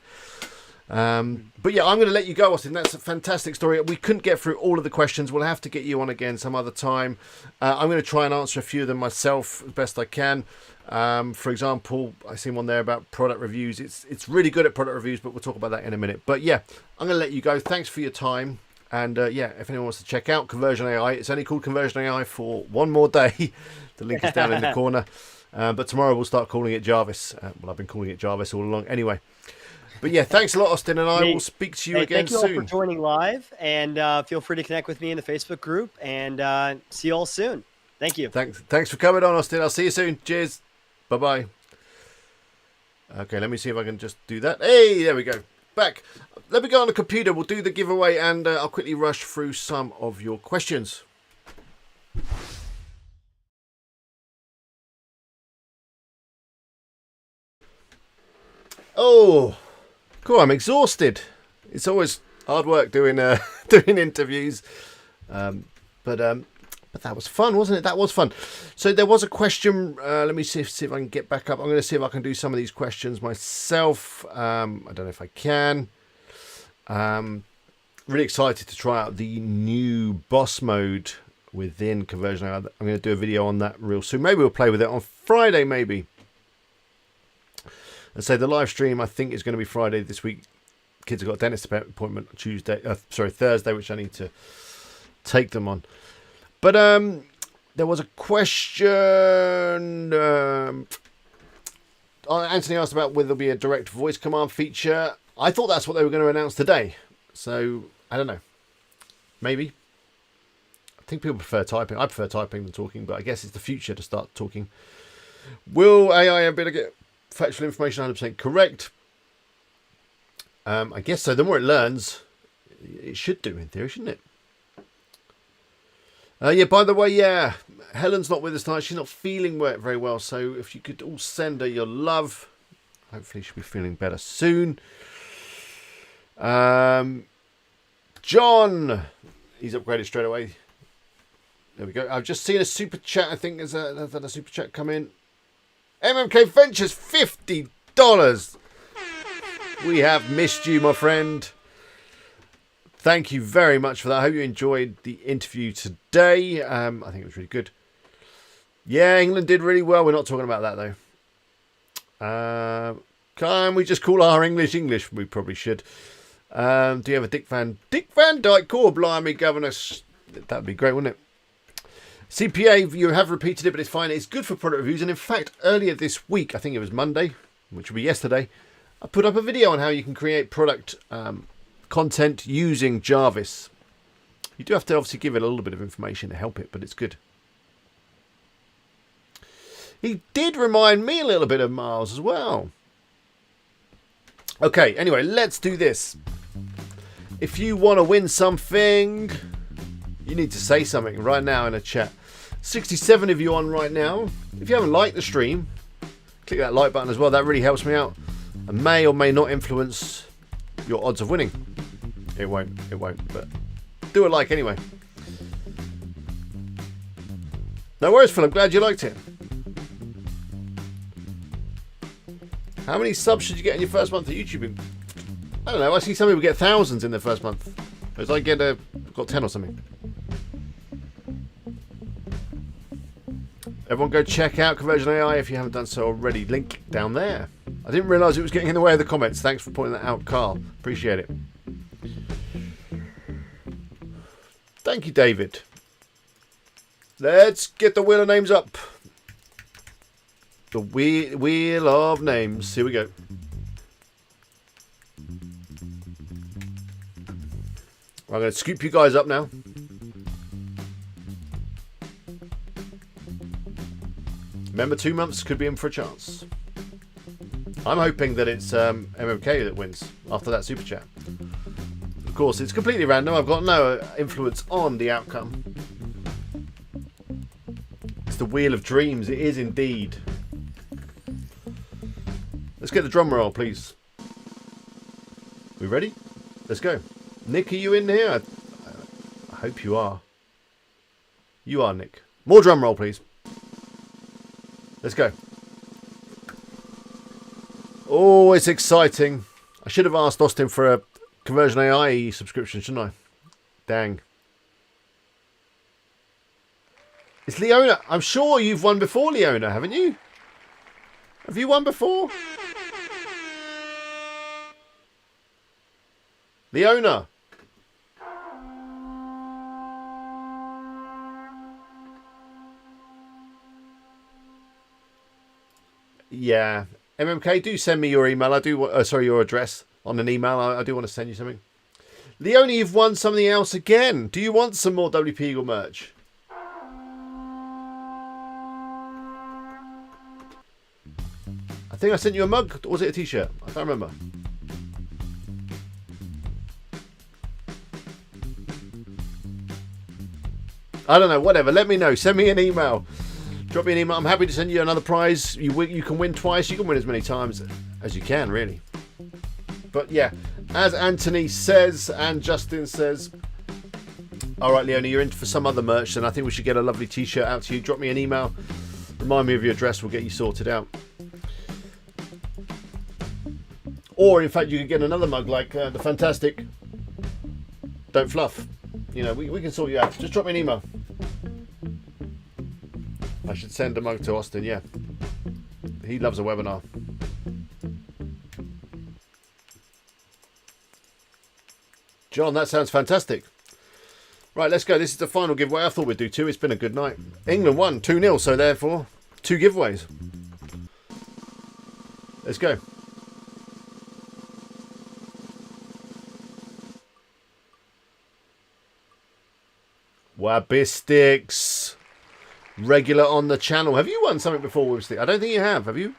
But yeah, I'm going to let you go, Austin. That's a fantastic story. We couldn't get through all of the questions. We'll have to get you on again some other time. I'm going to try and answer a few of them myself as best I can. For example, I see one there about product reviews. It's really good at product reviews, but we'll talk about that in a minute. But yeah, I'm going to let you go. Thanks for your time. And yeah, if anyone wants to check out Conversion.ai, it's only called Conversion.ai for one more day. The link is down in the corner. But tomorrow we'll start calling it Jarvis. Well, I've been calling it Jarvis all along anyway. But yeah, thanks a lot, Austin, and I will speak to you again soon. Thank you all for joining live, and feel free to connect with me in the Facebook group, and see you all soon. Thank you. Thanks for coming on, Austin. I'll see you soon. Cheers. Bye-bye. Okay, let me see if I can just do that. Hey, there we go. Back. Let me go on the computer. We'll do the giveaway, and I'll quickly rush through some of your questions. Oh, cool. I'm exhausted. It's always hard work doing doing interviews, but that was fun, wasn't it? That was fun. So there was a question. Let me see if I can get back up. I'm going to see if I can do some of these questions myself. I don't know if I can. Really excited to try out the new boss mode within Conversion. I'm going to do a video on that real soon. Maybe we'll play with it on Friday, maybe. And so the live stream, I think, is going to be Friday this week. Kids have got a dentist appointment Thursday, which I need to take them on. But there was a question. Anthony asked about whether there'll be a direct voice command feature. I thought that's what they were going to announce today. So I don't know. Maybe. I think people prefer typing. I prefer typing than talking, but I guess it's the future to start talking. Will AI be able to get factual information 100% correct? I guess so. The more it learns, it should do in theory, shouldn't it? Yeah, by the way, yeah, Helen's not with us tonight. She's not feeling very well. So if you could all send her your love. Hopefully she'll be feeling better soon. John, he's upgraded straight away. There we go. I've just seen a super chat. I think there's a super chat come in. MMK Ventures, $50. We have missed you, my friend. Thank you very much for that. I hope you enjoyed the interview today. I think it was really good. Yeah, England did really well. We're not talking about that, though. Can we just call our English? We probably should. Do you have a Dick Van Dyke core? Blimey, governess. That would be great, wouldn't it? CPA, you have repeated it, but it's fine. It's good for product reviews. And in fact, earlier this week, I think it was Monday, which will be yesterday, I put up a video on how you can create product content using Jarvis. You do have to obviously give it a little bit of information to help it, but it's good. He did remind me a little bit of Miles as well. Okay, anyway, let's do this. If you want to win something, you need to say something right now in a chat. 67 of you on right now. If you haven't liked the stream, click that like button as well. That really helps me out and may or may not influence your odds of winning. It won't, but do a like anyway. No worries, Phil. I'm glad you liked it. How many subs should you get in your first month of YouTube? I don't know. I see some people get thousands in their first month. Whereas I got 10 or something. Everyone go check out Conversion.ai if you haven't done so already. Link down there. I didn't realise it was getting in the way of the comments. Thanks for pointing that out, Carl. Appreciate it. Thank you, David. Let's get the wheel of names up. The wheel of names. Here we go. I'm going to scoop you guys up now. Remember, 2 months could be in for a chance. I'm hoping that it's MMK that wins after that super chat. course, it's completely random. I've got no influence on the outcome. It's the Wheel of Dreams. It is indeed. Let's get the drum roll, please. We ready? Let's go. Nick, are you in here? I hope you are. You are, Nick. More drum roll, please. Let's go. Oh, it's exciting. I should have asked Austin for a Conversion.ai subscription, shouldn't I? Dang. It's Leona. I'm sure you've won before, Leona, haven't you? Have you won before? Leona. Yeah. MMK, do send me your email. I do. Sorry, your address on an email. I do want to send you something. Leona, you've won something else again. Do you want some more WP Eagle merch? I think I sent you a mug. Or was it a t-shirt? I can't remember. I don't know. Whatever. Let me know. Send me an email. Drop me an email. I'm happy to send you another prize. You can win twice. You can win as many times as you can, really. But yeah, as Anthony says and Justin says, all right, Leona, you're in for some other merch, then I think we should get a lovely t-shirt out to you. Drop me an email. Remind me of your address. We'll get you sorted out. Or, in fact, you could get another mug like the fantastic Don't Fluff. You know, we can sort you out. Just drop me an email. I should send a mug to Austin, yeah. He loves a webinar. John, that sounds fantastic. Right, let's go. This is the final giveaway. I thought we'd do two. It's been a good night. England won 2-0, so therefore, 2 giveaways. Let's go. Wabistics. Regular on the channel. Have you won something before, Wabistics? I don't think you have you?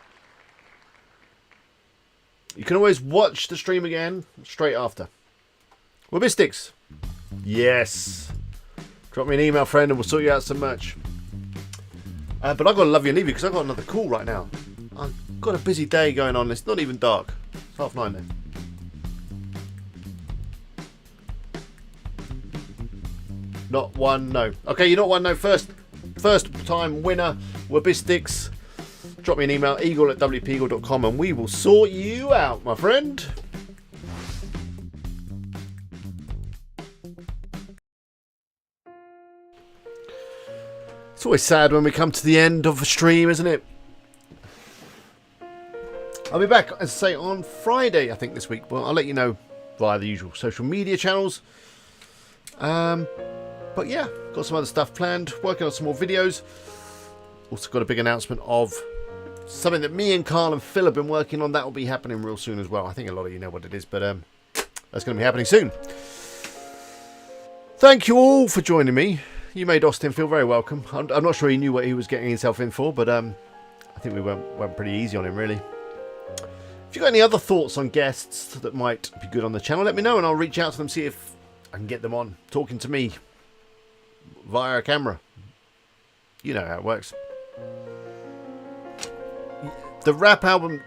You can always watch the stream again straight after. Wabistics. Yes. Drop me an email, friend, and we'll sort you out some merch. But I've got to love you and leave you because I've got another call right now. I've got a busy day going on. It's not even dark. It's 9:30 then. Not one, no. Okay, you're not one, no. First time winner, Wabistics. Drop me an email, eagle@wpeagle.com, and we will sort you out, my friend. It's always sad when we come to the end of a stream, isn't it? I'll be back, as I say, on Friday, I think, this week. Well, I'll let you know via the usual social media channels. But yeah, got some other stuff planned. Working on some more videos. Also got a big announcement of something that me and Carl and Phil have been working on. That will be happening real soon as well. I think a lot of you know what it is, but that's going to be happening soon. Thank you all for joining me. You made Austin feel very welcome. I'm not sure he knew what he was getting himself in for, but I think we went pretty easy on him, really. If you've got any other thoughts on guests that might be good on the channel, let me know and I'll reach out to them, see if I can get them on talking to me via a camera. You know how it works. The rap album,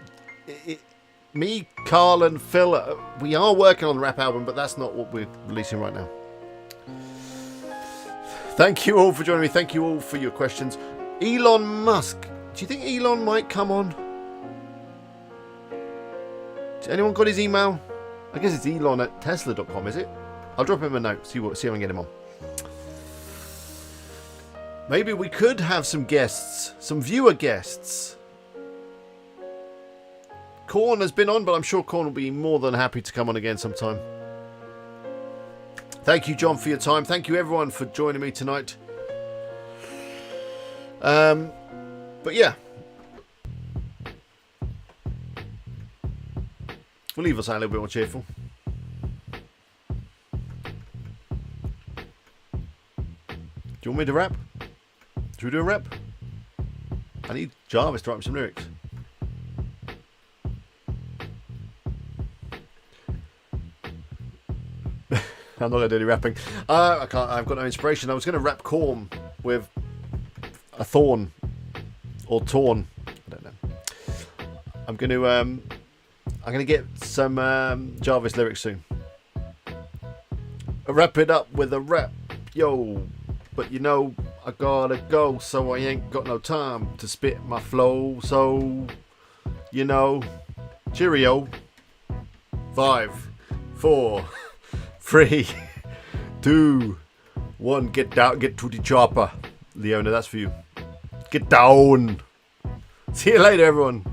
me, Carl and Phil, we are working on the rap album, but that's not what we're releasing right now. Thank you all for joining me. Thank you all for your questions. Elon Musk. Do you think Elon might come on? Has anyone got his email? I guess it's elon@tesla.com, is it? I'll drop him a note, see if I can get him on. Maybe we could have some guests, some viewer guests. Korn has been on, but I'm sure Korn will be more than happy to come on again sometime. Thank you, John, for your time. Thank you, everyone, for joining me tonight. But yeah. We'll leave us out a little bit more cheerful. Do you want me to rap? Should we do a rap? I need Jarvis to write me some lyrics. I'm not going to do any rapping. I can't. I've got no inspiration. I was going to rap corn with a thorn or torn. I don't know. I'm going to get some Jarvis lyrics soon. I wrap it up with a rap, yo. But you know, I gotta go, so I ain't got no time to spit my flow. So, you know, cheerio. 5, 4, 3, 2, 1. Get down, get to the chopper. Leona, that's for you. Get down. See you later, everyone.